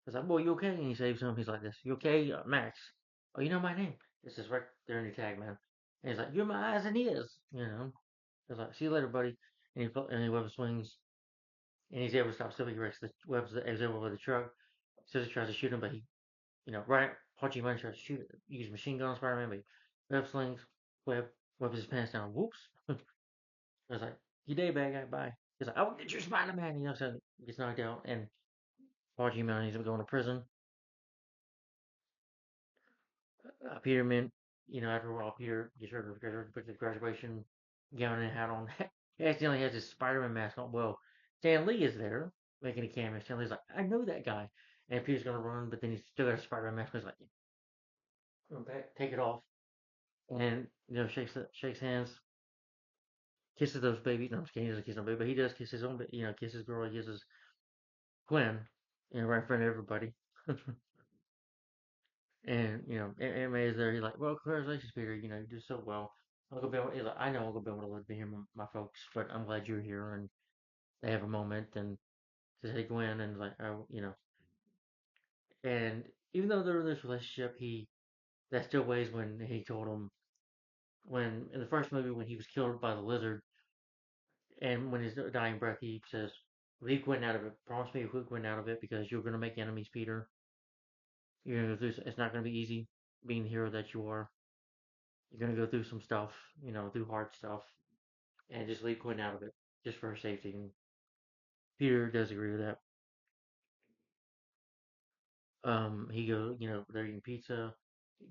he's like, boy, you okay? And he saves him. He's like this, you okay, Max? Oh, you know my name. This is right there in your tag, man. And he's like, you're my eyes and ears. He's like, see you later, buddy. And he web swings, and he's able to stop Sylvie Rex. The webs is over with the truck. Scissor tries to shoot him, but right, Hachi Man tries to shoot, use machine gun on Spider Man, but web slings, web, webs his pants down. Whoops. I was like, "You day, bad guy, bye." He's like, "I will get your Spider Man," so he gets knocked out, and Hachi Man ends up going to prison. Peterman, after a while, Peter gets rid of puts the graduation gown and hat on. He accidentally has his Spider Man mask on. Well, Stan Lee is there making a cameo. Stan Lee's like, I know that guy. And Peter's gonna run, but then he's still got a Spider Man mask. He's like, take it off. And, shakes hands, kisses those babies. No, I'm just kidding. He doesn't kiss no baby, but he does kiss his own, kisses girl. He kisses Gwen, right in front of everybody. And, Aunt May is there. He's like, well, congratulations, Peter. You do so well. Uncle Ben, he's like, I know Uncle Ben would have loved to be here, my folks, but I'm glad you're here. And they have a moment and says, hey, Gwen. And like, and even though they're in this relationship, that still weighs when he told him, when in the first movie, when he was killed by the lizard, and when his dying breath, he says, leave Gwen out of it. Promise me you'll leave Gwen out of it because you're going to make enemies, Peter. You're going to go through, it's not going to be easy being the hero that you are. You're going to go through some stuff, through hard stuff. And just leave Quinn out of it, just for her safety. And Peter does agree with that. He goes, they're eating pizza.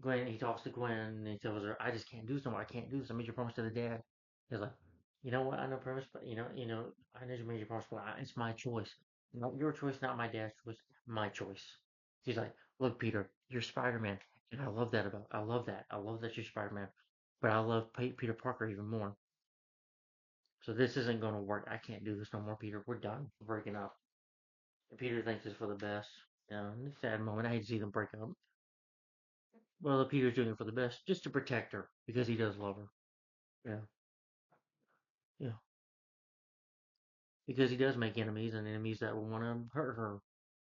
He talks to Gwen, and he tells her, "I just can't do this no more. I can't do this. I made your promise to the dad." He's like, "You know what? I know promise, but I know you made your promise, but it's my choice. Not your choice, not my dad's choice. My choice." She's like, "Look, Peter, you're Spider-Man, and I love that about. I love that. I love that you're Spider-Man, but I love Peter Parker even more. So this isn't going to work. I can't do this no more, Peter. We're done. We're breaking up." And Peter thinks it's for the best. It's a sad moment. I hate to see them break up. Well, Peter's doing it for the best, just to protect her, because he does love her. Yeah, yeah. Because he does make enemies, and enemies that will want to hurt her,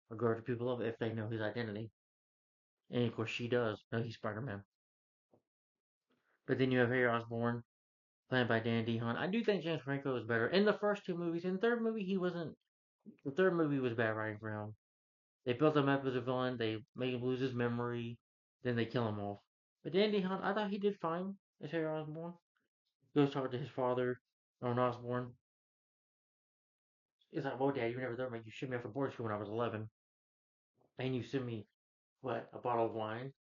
or go to people of if they know his identity. And of course, she does know he's Spider Man. But then you have Harry Osborn, played by Dan DeHaan. I do think James Franco is better. In the first two movies, in the third movie, he wasn't. The third movie was bad writing for him. They built him up as a villain. They make him lose his memory. Then they kill him off. But Dan DeHaan, I thought he did fine as Harry Osborn. Goes talk to his father, Ron Osborn. He's like, "Well, Dad, you never thought me. You shipped me off to boarding school when I was 11, and you sent me what, a bottle of wine?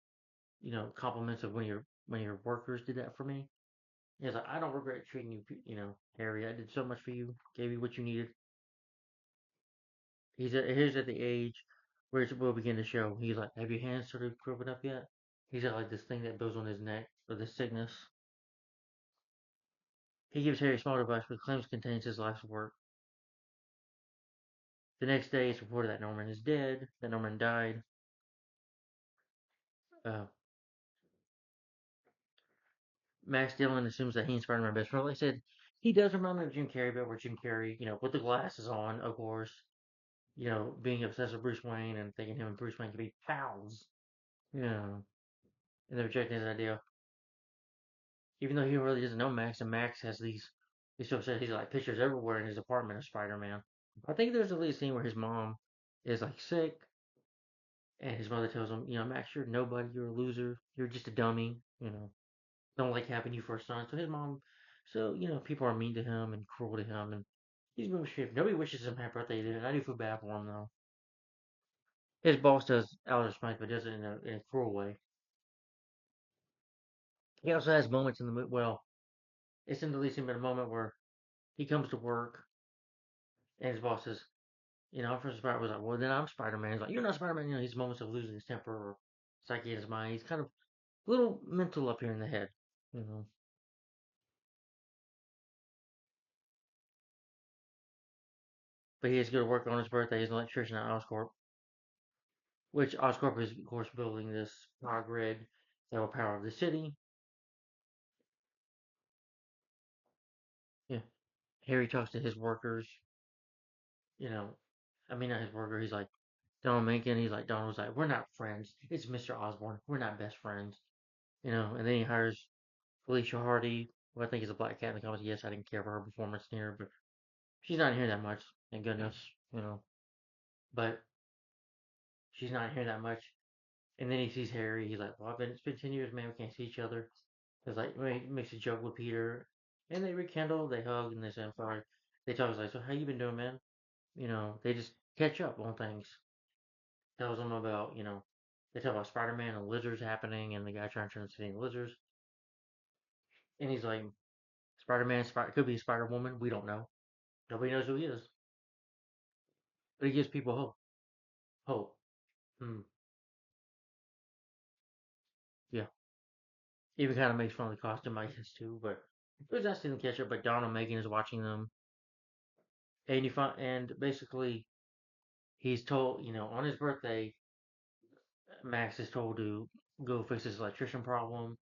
Compliments of when your workers did that for me." He's like, "I don't regret treating you, Harry. I did so much for you. Gave you what you needed." Here's at the age where it will begin to show. He's like, "Have your hands started growing up yet?" He's got like this thing that goes on his neck for the sickness. He gives Harry a small device which claims contains his life's work. The next day, it's reported that Norman is dead, that Norman died. Uh, Max Dillon assumes that he and Spider-Man are best friends. Like I said, he does remind me of Jim Carrey, but where Jim Carrey, with the glasses on, of course, being obsessed with Bruce Wayne and thinking him and Bruce Wayne could be pals, and they're rejecting his idea. Even though he really doesn't know Max, and Max has he's so upset, he's like pictures everywhere in his apartment of Spider-Man. I think there's a lead scene where his mom is like sick, and his mother tells him, Max, you're nobody, you're a loser, you're just a dummy, don't like having you for a son. So his mom, people are mean to him and cruel to him, and he's been mistreated. Nobody wishes him happy birthday, dude, and I do feel bad for him though. His boss does out of respect, but does it in a cruel way. He also has moments in the movie. Well, it's in the least but a moment where he comes to work and his boss says, I'm from Spider. Was like, well, then I'm Spider Man. He's like, you're not Spider Man. He's moments of losing his temper or psyche in his mind. He's kind of a little mental up here in the head, you know. But he has to go to work on his birthday. He's an electrician at Oscorp, which Oscorp is, of course, building this power grid that will power the city. Yeah. Harry talks to his workers, you know. I mean, not his worker. He's like, Donald Mencken. He's like, Donald's like, we're not friends. It's Mr. Osborn. We're not best friends, And then he hires Felicia Hardy, who I think is a black cat in the comics. Yes, I didn't care for her performance here, but she's not here that much. Thank goodness, you know. But she's not here that much. And then he sees Harry. He's like, well, it's been 10 years, man. We can't see each other. It's like, he makes a joke with Peter. And they rekindle, they hug, and they say, I'm sorry. They talk, he's like, so how you been doing, man? They just catch up on things. Tells them about, they talk about Spider-Man and lizards happening and the guy trying to turn the city into lizards. And he's like, Spider-Man, could be Spider-Woman. We don't know. Nobody knows who he is. But he gives people hope. Hope. Hmm. Yeah. Even kind of makes fun of the costume, I guess, too. But it was asking them to catch up. But Donald Megan is watching them. And basically, he's told, on his birthday, Max is told to go fix his electrician problem.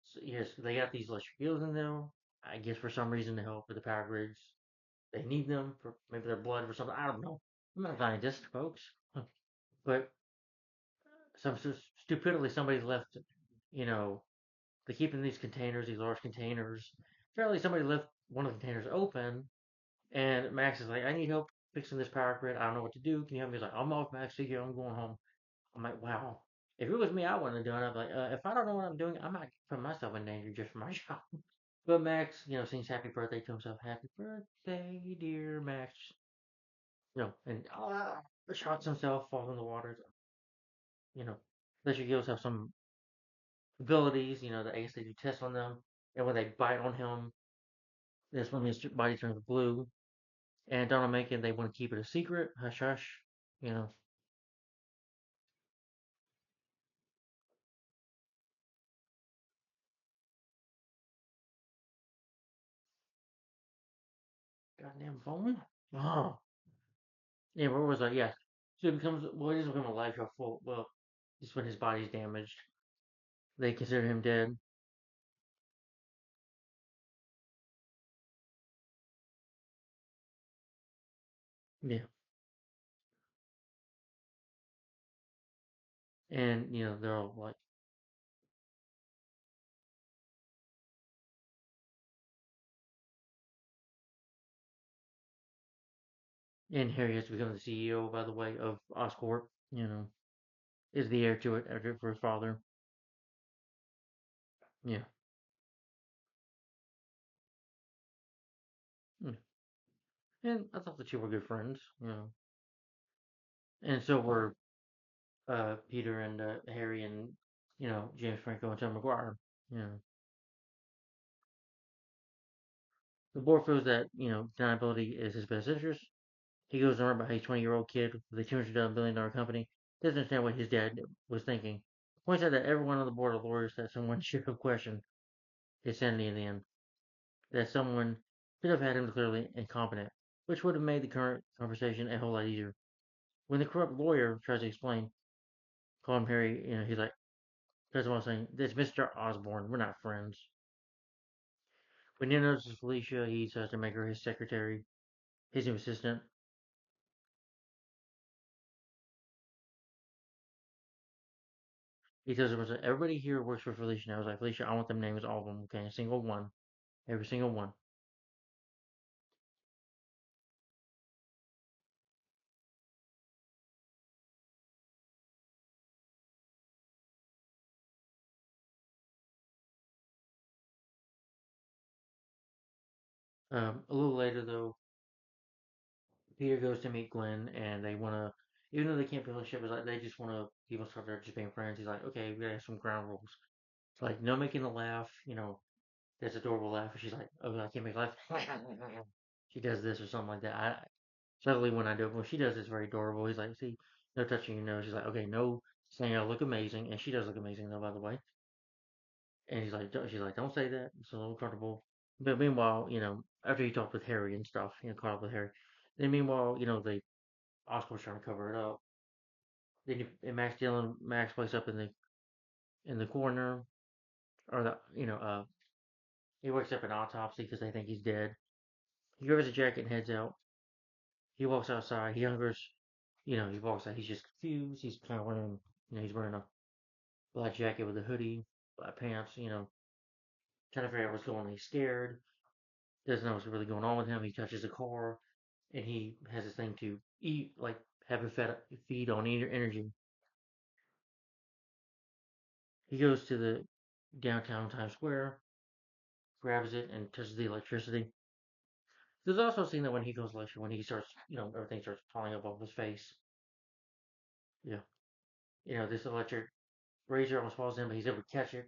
So, yes, they got these electric eels in there. I guess for some reason to help with the power grids. They need them for maybe their blood or something. I don't know. I'm not a scientist, folks. But some stupidly somebody left, you know, they keep in these containers, these large containers. Apparently somebody left one of the containers open, and Max is like, I need help fixing this power grid. I don't know what to do. Can you help me? He's like, I'm off, Max. See you. I'm going home. I'm like, wow. If it was me, I wouldn't have done it. I'd be like, if I don't know what I'm doing, I might put myself in danger just for my job. But Max, sings happy birthday to himself. Happy birthday, dear Max. And shots himself, falls in the water. You know, Leisure Gills have some abilities, that I guess they do tests on them. And when they bite on him, that's when his body turns blue. And Donald Macon, they want to keep it a secret, hush hush. You know, goddamn phone. Oh, yeah. Where was I? Yeah. So it becomes well, it doesn't become a life show full. Well, it's when his body's damaged. They consider him dead. Yeah. And they're all like, and Harry has to become the CEO, by the way, of Oscorp. Is the heir to it after for his father. Yeah. Mm. And I thought the two were good friends. And so were Peter and Harry and James Franco and Tom McGuire. You know, the board feels that deniability is his best interest. He goes on about his 20-year-old kid with a $200 billion company doesn't understand what his dad was thinking. Points out that everyone on the board of lawyers that someone should have questioned his sanity in the end. that someone could have had him clearly incompetent, which would have made the current conversation a whole lot easier. When the corrupt lawyer tries to explain, call him Harry, he's like, first of all, saying, "This Mr. Osborne, we're not friends." When he notices Felicia, he tries to make her his secretary, his new assistant. He tells her, "Everybody here works for Felicia now." I was like, "Felicia, I want them names, all of them, okay? A single one. Every single one." A little later, though, Peter goes to meet Gwen, and they want to, even though they can't feel the ship, it's like they just want to, people start there just being friends. He's like, "Okay, we gotta have some ground rules." It's like, no making a laugh, that's adorable laugh. And she's like, "Oh, I can't make a laugh." She does this or something like that. Suddenly when I do it, when she does, it's very adorable. He's like, "See, no touching your nose." She's like, "Okay, no saying I look amazing," and she does look amazing though, by the way. And she's like, "Don't say that. It's a little uncomfortable." But meanwhile, after he talked with Harry and stuff, caught up with Harry. Then meanwhile, they Oscar was trying to cover it up. Then Max Dillon, Max wakes up in the corner, or he wakes up in autopsy because they think he's dead. He grabs a jacket and heads out. He walks outside. He hungers. He walks out. He's just confused. He's kind of wearing, he's wearing a black jacket with a hoodie, black pants. Trying to figure out what's going on. He's scared. Doesn't know what's really going on with him. He touches a car, and he has this thing to eat, like have a feed on energy. He goes to the downtown Times Square, grabs it, and touches the electricity. There's also a scene that when he goes electric, when he starts, everything starts falling up off his face. Yeah, this electric razor almost falls in, but he's able to catch it.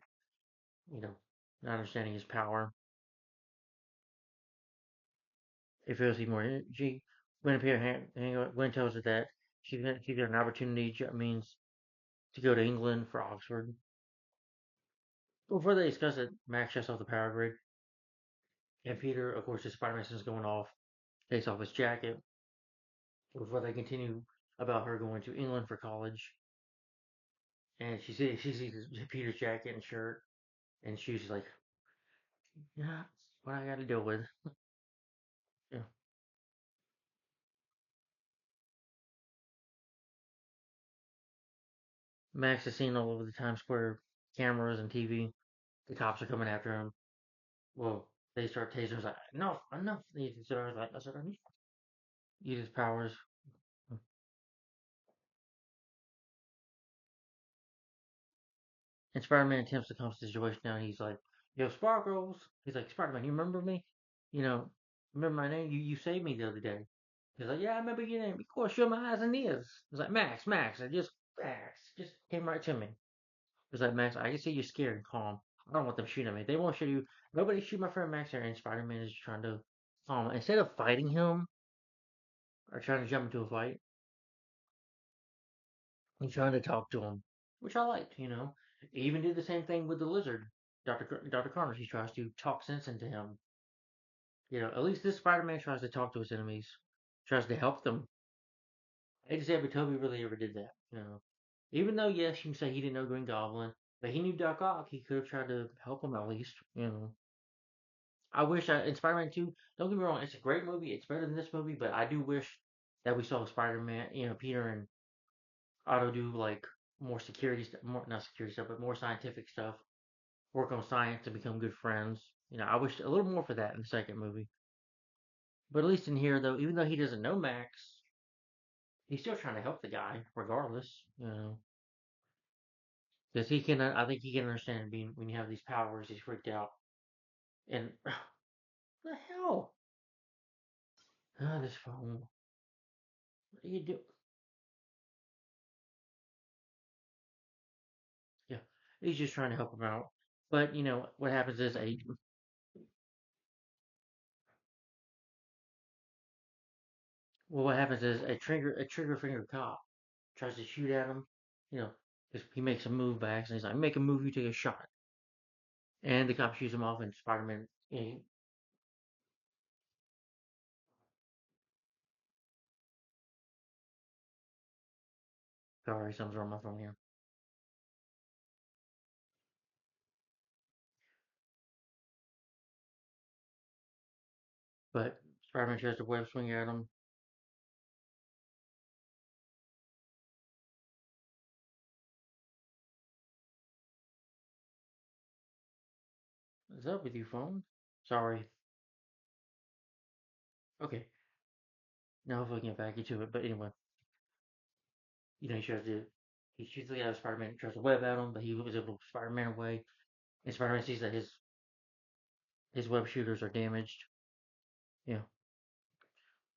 You know, not understanding his power. It feels even more energy. Gwen tells her that she got an opportunity. Means to go to England for Oxford. Before they discuss it, Max shuts off the power grid, and Peter, of course, his Spider-Man is going off, takes off his jacket. Before they continue about her going to England for college, and she sees Peter's jacket and shirt and shoes. She's like, "Yeah, what I got to deal with." Yeah. Max is seen all over the Times Square cameras and TV. The cops are coming after him. Well, they start tasing. He's like, "Enough, enough." He's like, "I said, enough." Use his powers. And Spider-Man attempts to calm the situation down. He's like, "Yo, Sparkles." He's like, "Spider-Man, you remember me? You know, remember my name? You saved me the other day." He's like, "Yeah, I remember your name. Of course, you're my eyes and ears." He's like, "Max, Max." Max just came right to me. He's like, "Max, I can see you're scared and calm. I don't want them shooting at me. They won't shoot you. Nobody shoot my friend Max here." And Spider-Man is trying to calm him. Instead of fighting him or trying to jump into a fight, he's trying to talk to him, which I liked. He even did the same thing with the lizard, Dr. Connors. He tries to talk sense into him. At least this Spider-Man tries to talk to his enemies, tries to help them. I hate to say it, but Toby really ever did that. Even though, yes, you can say he didn't know Green Goblin, but he knew Doc Ock. He could have tried to help him at least. I wish in Spider-Man 2, don't get me wrong, it's a great movie. It's better than this movie, but I do wish that we saw Spider-Man, Peter and Otto do like more security stuff, more not security stuff, but more scientific stuff. Work on science to become good friends. I wish a little more for that in the second movie. But at least in here, though, even though he doesn't know Max, he's still trying to help the guy, regardless. Because he can, I think he can understand being when you have these powers, he's freaked out. And the hell, this phone. What do you do? Yeah, he's just trying to help him out. But what happens is what happens is a trigger finger cop tries to shoot at him. You know, because he makes a move by accident. He's like, "Make a move, you take a shot," and the cop shoots him off, and Spider-Man. Sorry, something's wrong with my phone here. But Spider-Man tries to web swing at him. Is up with you, phone? Sorry. Okay. Now hopefully we can get back into it. But anyway, he tries to. He shoots the guy with Spider-Man, tries to web at him, but he was able to push Spider-Man away. And Spider-Man sees that his web shooters are damaged. You know,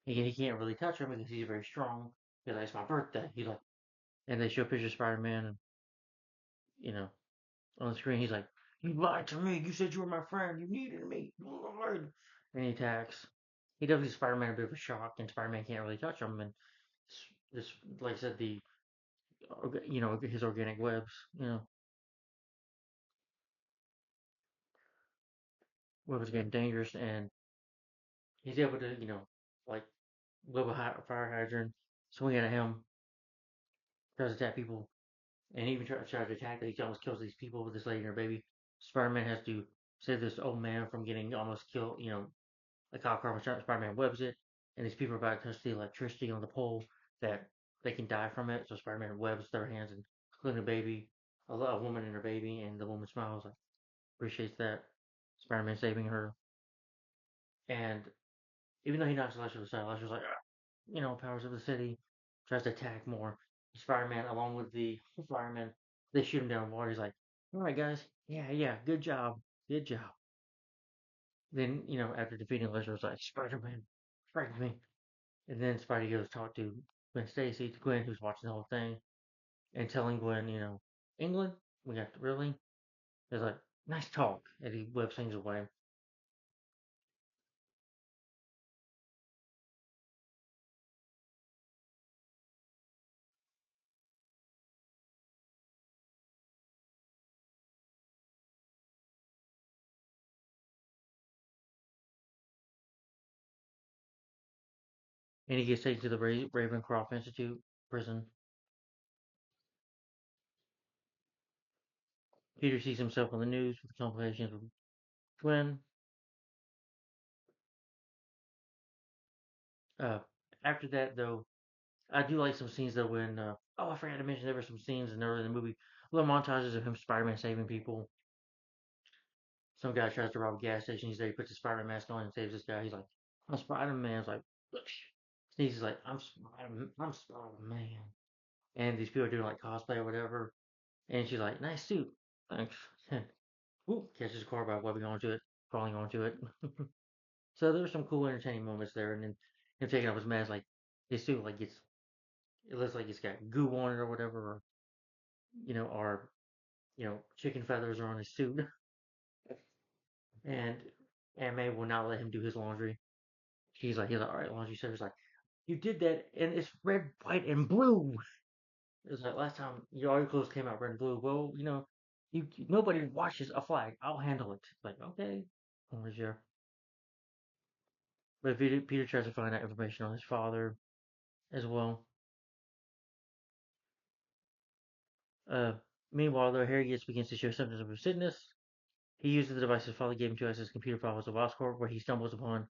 he can't really touch him because he's very strong. He's like, it's my birthday. He's like, and they show pictures of Spider-Man, and you know, on the screen, he's like, "You lied to me. You said you were my friend. You needed me. You lied." And he attacks. He does give Spider-Man a bit of a shock, and Spider-Man can't really touch him. And this, like I said, the his organic webs, webs getting dangerous, and he's able to, like web a fire hydrant, swing at him, tries to attack people, and even tries to attack. He almost kills these people with this lady and her baby. Spider-Man has to save this old man from getting almost killed. A cop car Spider-Man webs it, and these people are about to touch the electricity on the pole that they can die from it. So Spider-Man webs their hands, and including a baby, a woman and her baby, and the woman smiles, like appreciates that. Spider-Man saving her, and even though he knocks Electro aside, Electro's like, "Ah," powers of the city, tries to attack more. Spider-Man, along with the firemen, they shoot him down in water. He's like, "All right, guys, yeah, yeah, good job." Then, after defeating Electro's like, "Spider-Man, strike me." And then Spidey goes talk to Gwen Stacy, to Gwen, who's watching the whole thing, and telling Gwen, England, we got really. There's like, nice talk, and he whips things away. And he gets taken to the Ravencroft Institute prison. Peter sees himself on the news with complications with Gwen. Uh, After that, though, I do like some scenes though when I forgot to mention there were some scenes in early in the movie, little montages of him Spider-Man saving people. Some guy tries to rob a gas station. He's there. He puts his Spider-Man mask on and saves this guy. He's like, "I'm Spider-Man." He's like, sneezes like, I'm Spider-Man." And these people are doing like cosplay or whatever. And she's like, "Nice suit, thanks." Whoop, catches a car by webbing onto it, crawling onto it. So there's some cool, entertaining moments there. And then him taking off his mask, like his suit, like it looks like it's got goo on it or whatever, or chicken feathers are on his suit. And Aunt May will not let him do his laundry. He's like, all right, laundry service. Like, you did that, and it's red, white, and blue. It's like last time all your clothes came out red and blue. Well, nobody washes a flag. I'll handle it. Like, okay, sure. But Peter tries to find out information on his father as well. Uh, Meanwhile, though, Harry Gates begins to show symptoms of sickness. He uses the device his father gave him to access computer files of Oscorp, where he stumbles upon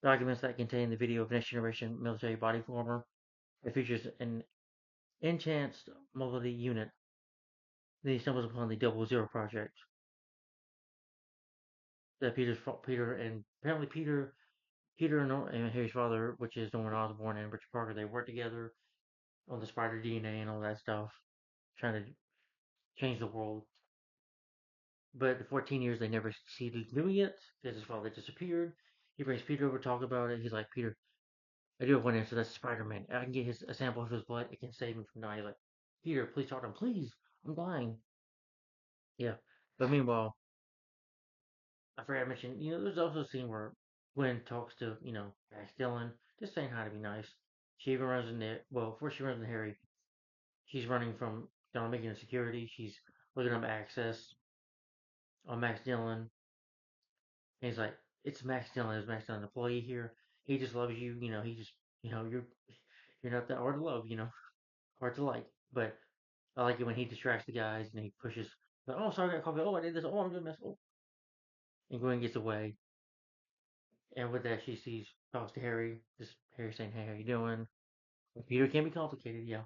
documents that contain the video of next generation military body former. It features an enhanced mobility unit. Then he stumbles upon the Double Zero project that Peter and apparently Peter and Harry's father, which is Norman Osborn and Richard Parker, they work together on the spider DNA and all that stuff, trying to change the world. But the 14 years they never succeeded doing it because his father disappeared. He brings Peter over to talk about it. He's like, Peter, I do have one answer. That's Spider-Man. I can get a sample of his blood. It can save him from dying. He's like, Peter, please talk to him. Please, I'm dying. Yeah. But meanwhile, I forgot to mention, there's also a scene where Gwen talks to, Max Dillon, just saying hi to be nice. She even runs into, well, before she runs into Harry, she's running from Don Making security. She's looking up access on Max Dillon. And he's like, it's Max Dillon. Is Max Dillon an employee here? He just loves you. He just, you're not that hard to love. hard to like. But I like it when he distracts the guys and he pushes. Like, oh, sorry, I got coffee. Oh, I did this. Oh, I'm doing this. Oh. And Gwen gets away. And with that, she talks to Harry. Just Harry saying, "Hey, how you doing?" Peter can be complicated, yeah.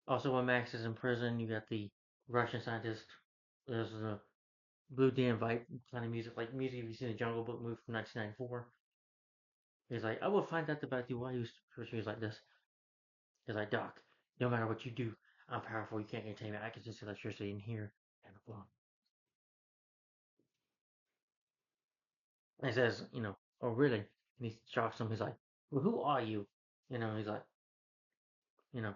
Also, when Max is in prison, you got the Russian scientist. There's the Blue Dan Vipe kind of music, like music you've seen the Jungle Book movie from 1994. He's like, I will find out about you while you. First, he was like this. He's like, Doc, no matter what you do, I'm powerful. You can't contain me. I can just electricity in here. And he says, oh really? And he shocks him. He's like, well, who are you? He's like, you know,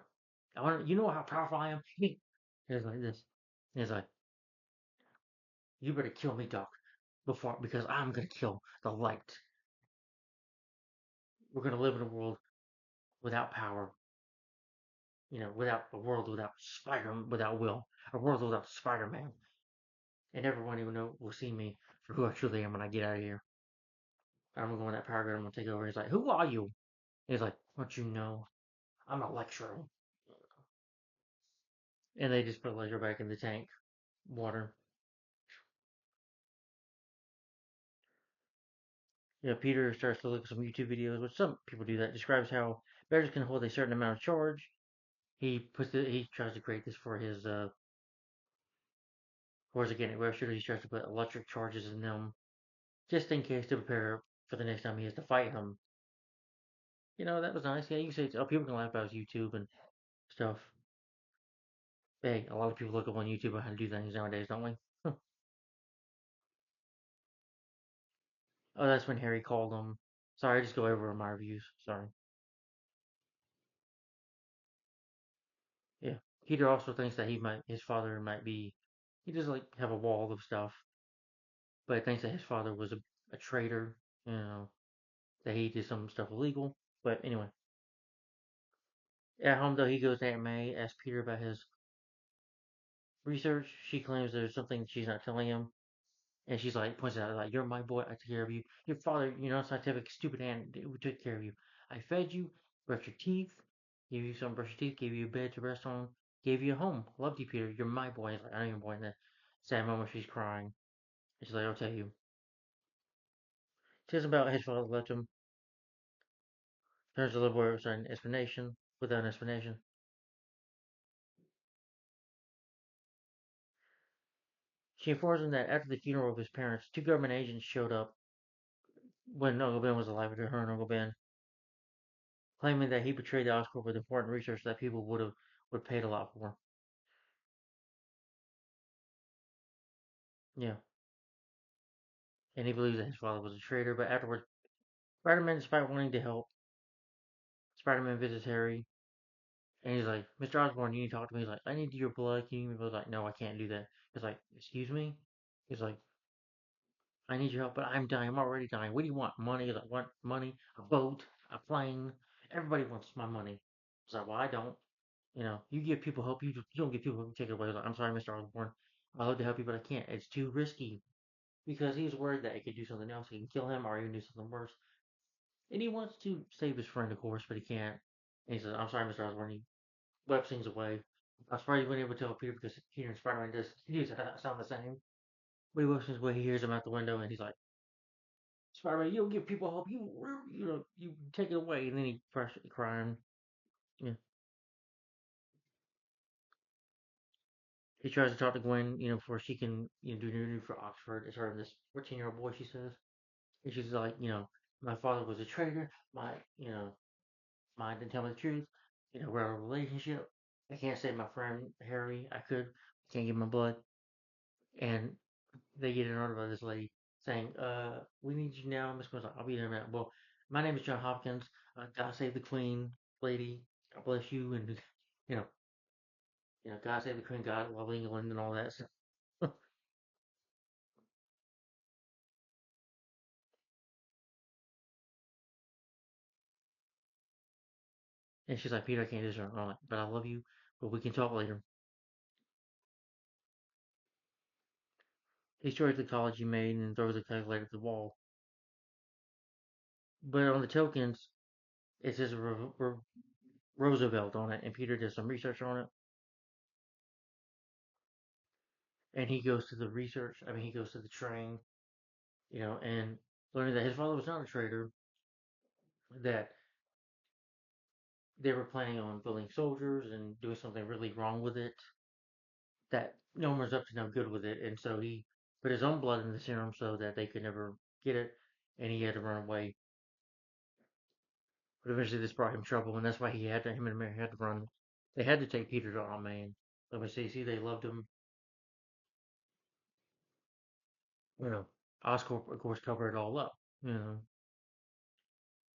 I want you know how powerful I am. He's like this. He's like, you better kill me, Doc, before because I'm gonna kill the light. We're gonna live in a world without power. Without a world without without Will, a world without Spider-Man, and everyone even know will see me for who I truly am when I get out of here. I'm gonna go in that power grid. I'm gonna take over. He's like, who are you? He's like, don't you know? I'm a lecturer. And they just put Ledger back in the tank, water. Peter starts to look at some YouTube videos, which some people do that. Describes how bears can hold a certain amount of charge. He tries to create this for his for his again web shooter. He tries to put electric charges in them just in case to prepare for the next time he has to fight him. That was nice. Yeah, you can say people can laugh about his YouTube and stuff. Hey, a lot of people look up on YouTube on how to do things nowadays, don't we? Oh, that's when Harry called him. Sorry, I just go over my reviews. Sorry. Yeah. Peter also thinks that his father might be, he does like have a wall of stuff, but thinks that his father was a traitor, that he did some stuff illegal. But anyway, at home though, he goes to Aunt May, asks Peter about his research. She claims there's something she's not telling him. And she's like, points out, like, you're my boy, I took care of you. Your father, scientific, stupid aunt, we took care of you. I fed you, brushed your teeth, gave you some brush your teeth, gave you a bed to rest on, gave you a home. Loved you, Peter. You're my boy. He's like, I know your boy. And that sad moment, she's crying. And she's like, I'll tell you. She says about his father left him. Turns the little boy with an explanation, without an explanation. She informs him that after the funeral of his parents, two government agents showed up when Uncle Ben was alive with her and Uncle Ben, claiming that he betrayed the Oscorp with important research that people would paid a lot for. Yeah, and he believes that his father was a traitor. But afterwards, Spider-Man, despite wanting to help, Spider-Man visits Harry, and he's like, "Mr. Osborn, you need to talk to me." He's like, "I need your blood. Can you give me blood?" Like, "No, I can't do that." He's like, "Excuse me." He's like, "I need your help, but I'm dying. I'm already dying. What do you want? Money?" He's like, "What money? A boat? A plane? Everybody wants my money." He's like, "Well, I don't. You give people hope. You don't give people hope. You take it away." He's like, "I'm sorry, Mr. Osborn. I love to help you, but I can't. It's too risky." Because he's worried that he could do something else. He can kill him or even do something worse. And he wants to save his friend, of course, but he can't. And he says, I'm sorry, Mr. Osborn. He webs things away. I'm surprised he wasn't able to tell Peter because Peter and Spider-Man he sound the same. But he webs things away. He hears him out the window and he's like, Spider-Man, you don't give people hope. You take it away. And then he starts crying. Yeah. He tries to talk to Gwen, before she can, do an interview for Oxford. It's her and this 14-year-old boy, she says. And she's like, my father was a traitor. Mine didn't tell me the truth. We're in a relationship. I can't save my friend Harry. I could. I can't give my blood. And they get an order by this lady saying, we need you now. Miss Quinn's like, I'll be there now. Well, my name is John Hopkins. God save the Queen, lady. God bless you. And, you know, God save the Queen, God love England and all that stuff. And she's like, Peter, I can't do this. I'm like, but I love you. But we can talk later. He destroys the college he made and throws the calculator at the wall. But on the tokens, it says Roosevelt on it, and Peter did some research on it, and he goes to the research. I mean, he goes to the train, and learning that his father was not a traitor, that they were planning on building soldiers and doing something really wrong with it, that no one was up to no good with it, and so he put his own blood in the serum so that they could never get it, and he had to run away. But eventually, this brought him trouble, and that's why him and Mary had to run. They had to take Peter to Aunt May. Let me see, they loved him. You know, Oscorp, of course, covered it all up. You know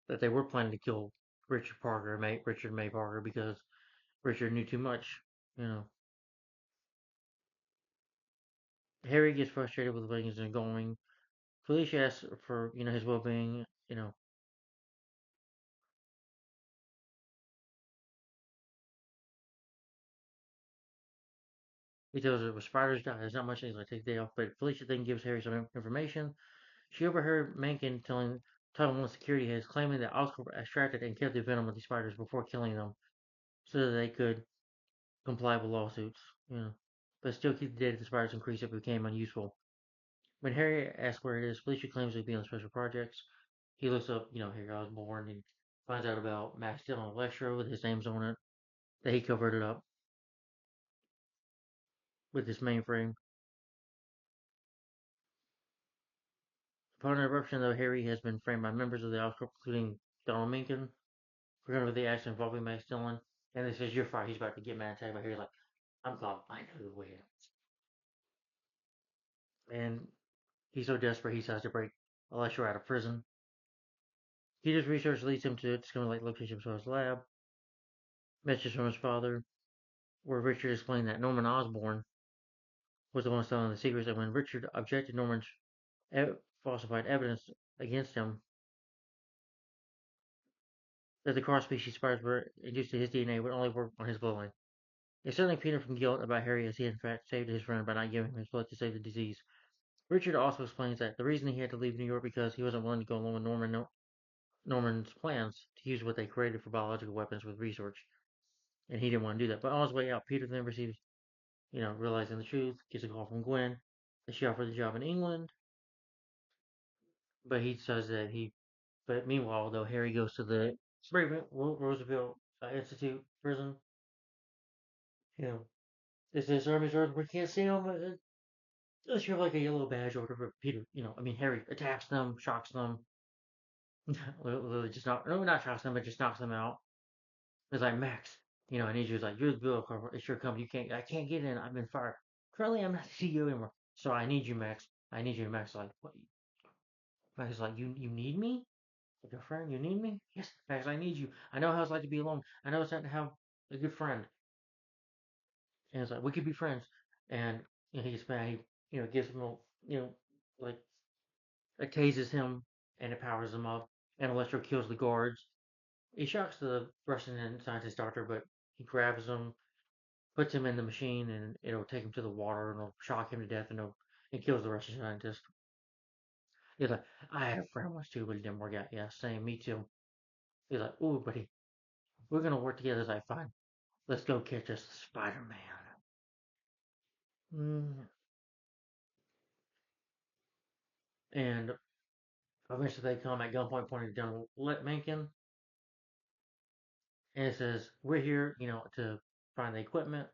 that they were planning to kill Richard May Parker, because Richard knew too much. You know, Harry gets frustrated with things and going. Felicia asks for his well-being. He tells her, "With spiders die, there's not much things like take the day off." But Felicia then gives Harry some information. She overheard Mencken telling one of the security heads, claiming that Oscorp extracted and kept the venom of these spiders before killing them, so that they could comply with lawsuits. You know, but still keep the data of the spiders increased if it became unuseful. When Harry asks where it is, Felicia claims it would be on special projects. He looks up, Harry Osborn, and finds out about Max Steel and Electro with his names on it. That he covered it up with this mainframe. Upon eruption, though, Harry has been framed by members of the Oscorp, including Donald Mencken, for the action involving Max Dillon. And they says, "You're fired." He's about to get mad attack, but Harry's like, "I'm gone. I know the way out." And he's so desperate, he decides to break Electro out of prison. Peter's research leads him to discover the location of his lab. Messages from his father, where Richard explained that Norman Osborn was the one selling the secrets, and when Richard objected Norman's falsified evidence against him, that the cross-species spiders were induced to his DNA would only work on his bloodline. It certainly Peter from guilt about Harry, as he in fact saved his friend by not giving him his blood to save the disease. Richard also explains that the reason he had to leave New York because he wasn't willing to go along with Norman's plans to use what they created for biological weapons with research, and he didn't want to do that. But on his way out, Peter then receives, realizing the truth, gets a call from Gwen that she offered the job in England, but he says that he. But meanwhile, though, Harry goes to the Roosevelt Institute prison. You know, this is Army's Earth. We can't see him. Unless you have like a yellow badge or whatever. Peter, Harry attacks them, shocks them. Literally just not shocks them, but just knocks them out. It's like, "Max, I need you." It's like, "You're the bill cover. It's your company. I can't get in. I've been fired. Currently, I'm not the CEO anymore. So I need you, Max. I need you." Max is like, "What?" Max is like, "You need me? Like a friend? You need me?" "Yes, Max, I need you. I know how it's like to be alone. I know it's like to have a good friend." And it's like, "We could be friends." And he gets mad. He, gives him a, like, it tases him and it powers him up. And Electro kills the guards. He shocks the Russian scientist doctor, but he grabs him, puts him in the machine, and it'll take him to the water and it'll shock him to death, and it kills the Russian scientist. He's like, "I had a friend once too, but it didn't work out." "Yeah, same, me too." He's like, "Ooh, buddy, we're gonna work together." He's like, "Fine, let's go catch us Spider Man." Mm. And eventually they come at gunpoint, pointing down Mencken, and it says, "We're here, to find the equipment."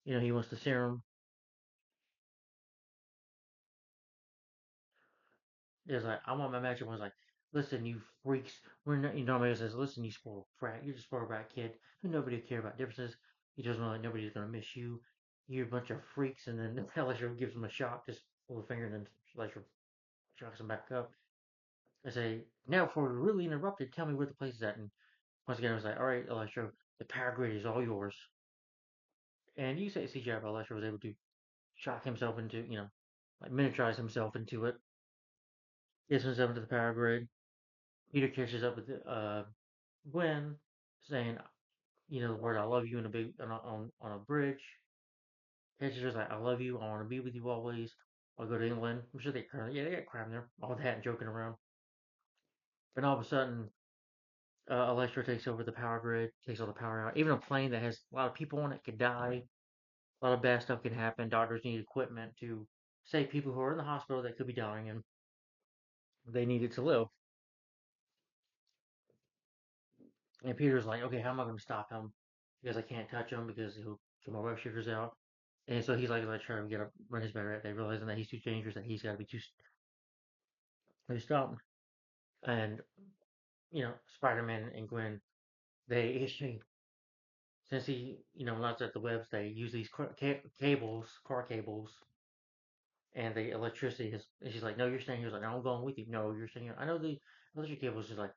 He wants the serum. It's like, I want my matchup. Was like, "Listen, you freaks. We're not." Nobody says, "Listen, you spoiled brat. You're just spoiled brat kid who nobody care about differences. You just know that nobody's gonna miss you. You're a bunch of freaks." And then Elisha gives him a shock, just with a finger, and then Elisha shocks him back up. I say, "Now, before we're really interrupted, tell me where the place is at." And once again, I was like, "All right, Elisha, the power grid is all yours." And you say CGI, but Elisha was able to shock himself into, like miniaturize himself into it, gets himself into the power grid. Peter catches up with Gwen, saying, the word "I love you" in a big on a bridge. Catches her's like, "I love you. I want to be with you always. I'll go to England." I'm sure they got crime there, all that and joking around. and all of a sudden, Electro takes over the power grid, takes all the power out. Even a plane that has a lot of people on it could die. A lot of bad stuff can happen. Doctors need equipment to save people who are in the hospital that could be dying, and they need it to live. And Peter's like, okay, how am I going to stop him? Because I can't touch him because he'll get my web shooters out. And so he's like trying to get up, run his battery out. They realizing that he's too dangerous, that he's got to be too stopped. And Spider-Man and Gwen, they since not at the webs, they use these cables, car cables, and the electricity is. And she's like, no, you're staying here. He's like, no, I'm going with you. No, you're staying here. I know the electric cables. She's like,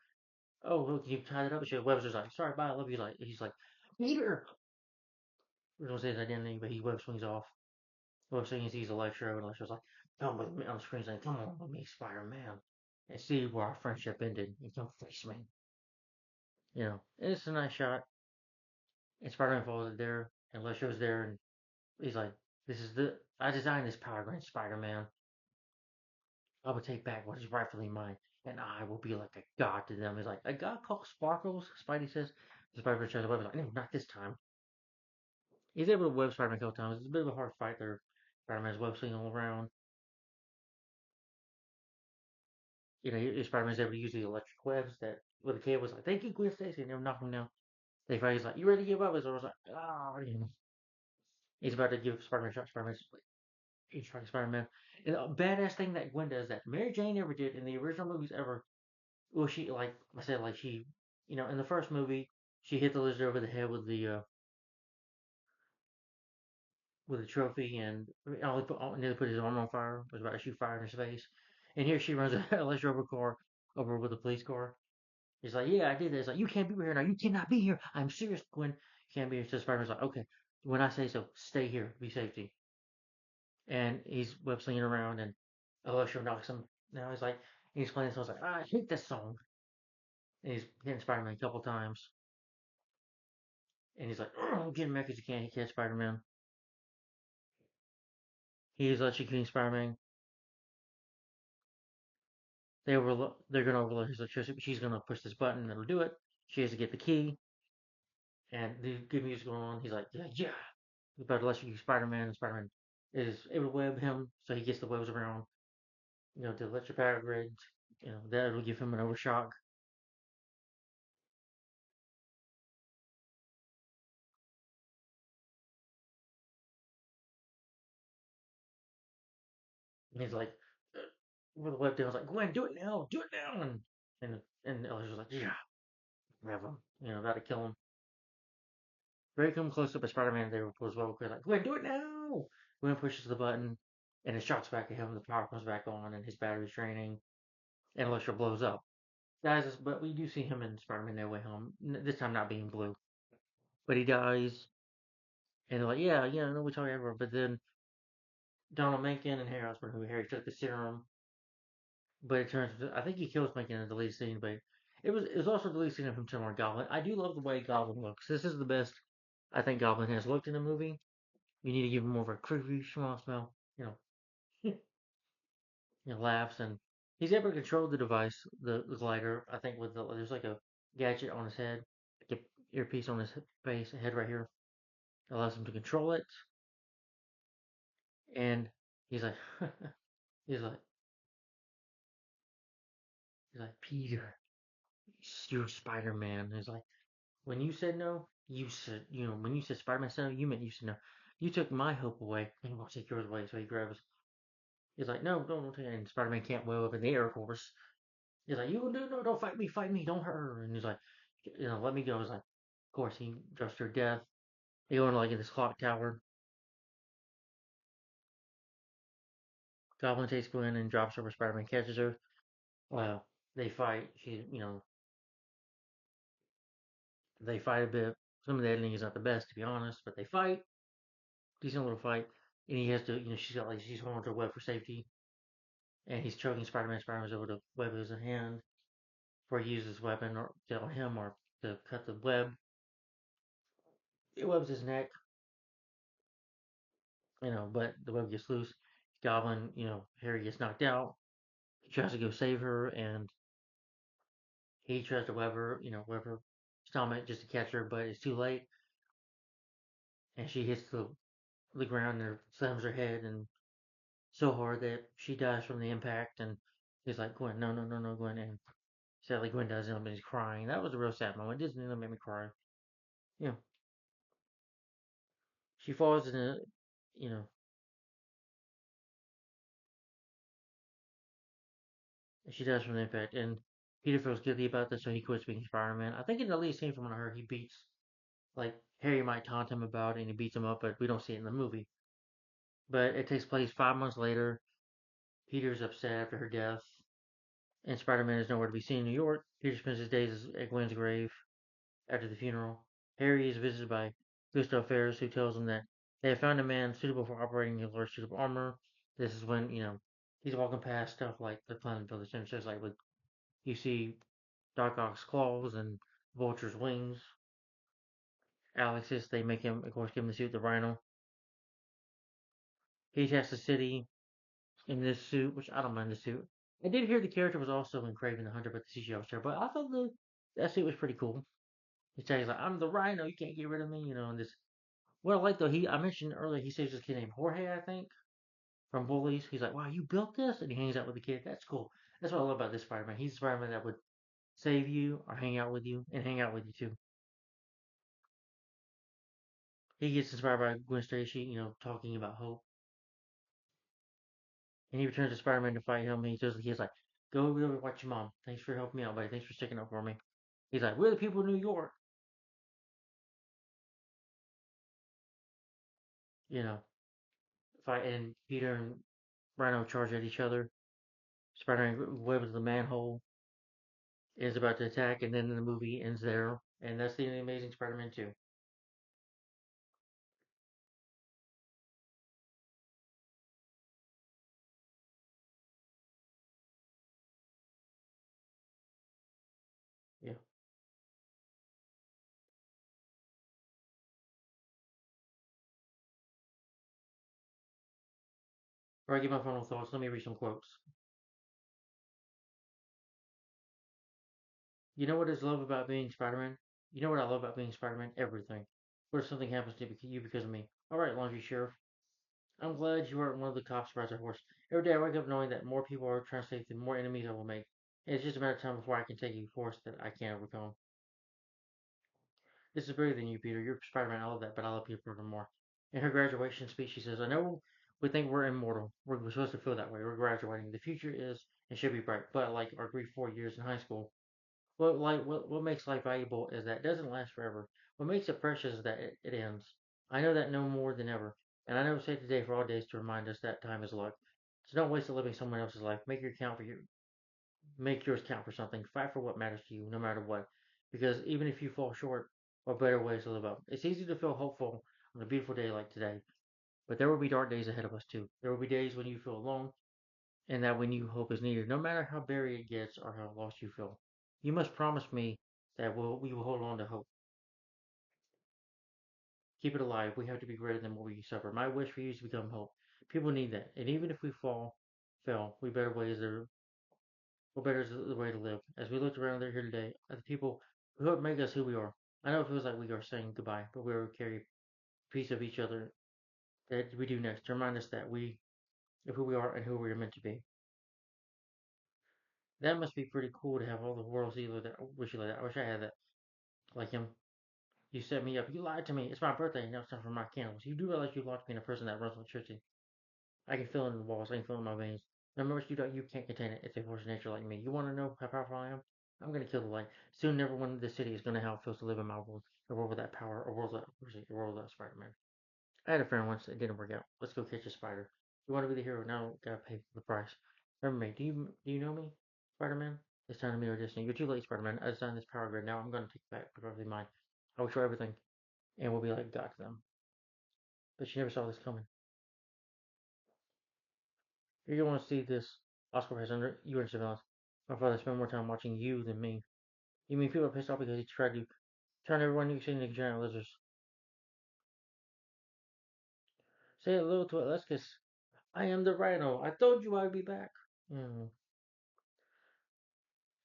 oh, well, can you tie it up? And she Web's just like, sorry, bye, I love you. He's like, Peter. We don't say his identity, but he web swings off. Web swings, sees Electro, and Electro's like, come with me on the screen, saying, come on with me, Spider-Man, and see where our friendship ended. And come face me. It's a nice shot. And Spider-Man falls there, and Electro's there, and he's like, I designed this power grid, Spider-Man. I will take back what is rightfully mine, and I will be like a god to them. He's like, a god called Sparkles, Spidey says. The Spider-Man tries to web. He's like, no, not this time. He's able to web Spider-Man a couple times. It's a bit of a hard fight there. Spider-Man's web swinging all around. Spider-Man's able to use the electric webs that with the cable was like, thank you, Gwen Stacy, and they'll knock him down. They fight, he's like, you ready to give up? His was like, he's about to give Spider-Man a shot. Spider-Man's like, he's trying Spider-Man. And a badass thing that Gwen does that Mary Jane never did in the original movies ever. Well, she, like I said, like she, in the first movie, she hit the lizard over the head with a trophy and nearly put his arm on fire. Was about to shoot fire in his face. And here she runs a lizard over car over with a police car. He's like, yeah, I did this. Like, you can't be here now. You cannot be here. I'm serious, Gwen. You can't be here. So Spider-Man's like, okay, when I say so, stay here, be safety. And he's web slinging around, and Electro knocks him. Now he's like, he's playing this song. He's like, I hate this song. And he's hitting Spider-Man a couple times. And he's like, getting mad because he can't catch Spider-Man. He's electrocuting Spider-Man. They're gonna overload his electricity. She's gonna push this button that'll do it. She has to get the key, and the good music going on. He's like, yeah, yeah. He's about to electrocute Spider-Man, and Spider-Man is able to web him, so he gets the webs around. The electric power grid. That'll give him an overshock. And he's like, with the web down, I was like, Gwen, do it now, and Ellie's was like, yeah, grab him, about to kill him. Very come close up as Spider-Man there was well clear, like, Gwen, do it now. Gwen pushes the button, and it shocks back at him. The power comes back on, and his battery's draining, and Electro blows up. Guys, but we do see him in Spider-Man No Way Home. This time not being blue, but he dies, and they're like, yeah, no, we talk everywhere. But then Donald Menken and Harry Osborn, who Harry took the serum, but it turns I think he kills Menken in the deleted scene, but it was also the deleted scene of him turning on Goblin. I do love the way Goblin looks. This is the best I think Goblin has looked in a movie. You need to give him more of a creepy smell, laughs, and he's able to control the device, the glider. I think there's like a gadget on his head, like a earpiece on his face, head right here, allows him to control it, and he's like, he's like, he's like, Peter, you're Spider-Man. He's like, when you said no, you said, when you said Spider-Man said no, you meant you said no. You took my hope away, and I'm gonna take yours away. So he grabs. He's like, no, don't take it. And Spider-Man can't wheel up in the air, of course. He's like, you no, don't fight me, don't hurt her. And he's like, let me go. He's like, of course, he drops to her death. They go into like in this clock tower. Goblin takes Gwen and drops her where Spider-Man catches her. Well, they fight. They fight a bit. Some of the editing is not the best, to be honest, but they fight. Decent little fight. And he has to, she's holding onto a web for safety. And he's choking Spider-Man. Spider-Man's able to web his hand before he uses his weapon or kill him or to cut the web. It webs his neck, but the web gets loose. Goblin, Harry gets knocked out. He tries to go save her, and He tries to web her stomach just to catch her, but it's too late, and she hits the ground and slams her head and so hard that she dies from the impact. And he's like, Gwen, no, no, no, no, Gwen. And sadly, Gwen doesn't, and he's crying. That was a real sad moment. Disney made me cry. You know, she falls in a, you know, she dies from the impact, and Peter feels guilty about this, so he quits being Spider-Man. I think in the lead scene from her, he beats like Harry might taunt him about it, and he beats him up, but we don't see it in the movie. But it takes place 5 months later. Peter's upset after her death, and Spider-Man is nowhere to be seen in New York. Peter spends his days at Gwen's grave after the funeral. Harry is visited by Gustav Ferris, who tells him that they have found a man suitable for operating a large suit of armor. This is when, he's walking past stuff like the Planet Village, and it's just like with you see Doc Ock's claws and Vulture's wings. Alexis, they make him, of course, give him the suit, the Rhino. He attacks the city in this suit, which I don't mind the suit. I did hear the character was also in Craven the Hunter, but the CGI was terrible. But I thought that suit was pretty cool. He's like, I'm the Rhino, you can't get rid of me, and this. What I like though, I mentioned earlier he saves this kid named Jorge, I think, from bullies. He's like, wow, you built this, and he hangs out with the kid. That's cool. That's what I love about this Spider-Man. He's a Spider-Man that would save you or hang out with you, and hang out with you too. He gets inspired by Gwen Stacy, talking about hope, and he returns to Spider-Man to fight him. And he tells the kids like, go over there and watch your mom. Thanks for helping me out, buddy. Thanks for sticking up for me. He's like, we're the people of New York, you know. Fight, and Peter and Rhino charge at each other. Spider-Man webs the manhole, is about to attack, and then the movie ends there. And that's the Amazing Spider-Man 2. Yeah. Before I get my final thoughts, let me read some quotes. You know what I love about being Spider-Man? You know what I love about being Spider-Man? Everything. What if something happens to you because of me? Alright, Laundry Sheriff. I'm glad you aren't one of the cops rides a horse. Every day I wake up knowing that more people are trying to save, the more enemies I will make. And it's just a matter of time before I can take a force that I can't overcome. This is bigger than you, Peter. You're Spider-Man. I love that, but I love Peter Parker more. In her graduation speech, she says, I know we think we're immortal. We're supposed to feel that way. We're graduating. The future is and should be bright. But like our brief 4 years in high school, what makes life valuable is that it doesn't last forever. What makes it precious is that it ends. I know that no more than ever. And I know say today for all days to remind us that time is luck. So don't waste it living someone else's life. Make yours count for something. Fight for what matters to you, no matter what. Because even if you fall short, or better ways to live up. It's easy to feel hopeful on a beautiful day like today, but there will be dark days ahead of us too. There will be days when you feel alone, and that when you hope is needed, no matter how buried it gets or how lost you feel. You must promise me that we will hold on to hope. Keep it alive. We have to be greater than what we suffer. My wish for you is to become hope. People need that, and even if we fail, we better ways there. What better is the way to live? As we looked around here today, at the people who helped make us who we are. I know it feels like we are saying goodbye, but we will carry a piece of each other that we do next to remind us that we of who we are and who we are meant to be. That must be pretty cool to have all the world see like that. I wish you like that. I wish I had that like him. You set me up. You lied to me. It's my birthday. Now it's time for my candles. You do realize you locked me in a person that runs electricity. I can feel it in the walls. I can feel it in my veins. No matter what you do, you can't contain it. It's a force of nature like me. You want to know how powerful I am? I'm gonna kill the light. Soon, everyone in this city is gonna know how it feels to live in my world. A world without power. A world without mercy. A world without Spider-Man. I had a friend once that didn't work out. Let's go catch a spider. You want to be the hero now? Gotta pay for the price. Remember me? Do you know me, Spider-Man? It's time to meet our destiny. You're too late, Spider-Man. I designed this power grid. Now I'm gonna take it back. Perfectly mine. I will show everything, and we'll be like God to them. But she never saw this coming. You're gonna want to see this Oscar Prize under you and surveillance. My father spent more time watching you than me. You mean people are pissed off because he tried to turn everyone you see into giant lizards? Say hello to Aleskis. I am the Rhino. I told you I'd be back. Mm.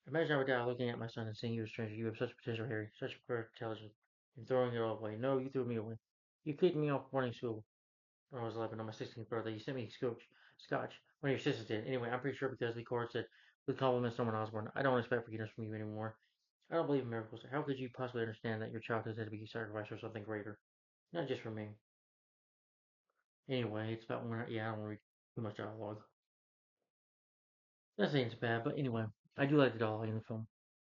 Imagine I would die looking at my son and seeing you a stranger. You have such potential, Harry. Such pure intelligence. And throwing it all away. No, you threw me away. You kicked me off boarding school when I was 11 on my 16th birthday. You sent me scotch when your sisters did. Anyway, I'm pretty sure because the court said, with compliments, Norman Osborn, I don't expect forgiveness from you anymore. I don't believe in miracles. How could you possibly understand that your child has had to be sacrificed for something greater? Not just for me. Anyway, it's about when, yeah, I don't read too much dialogue. Not saying it's bad, but anyway, I do like the dialogue in the film.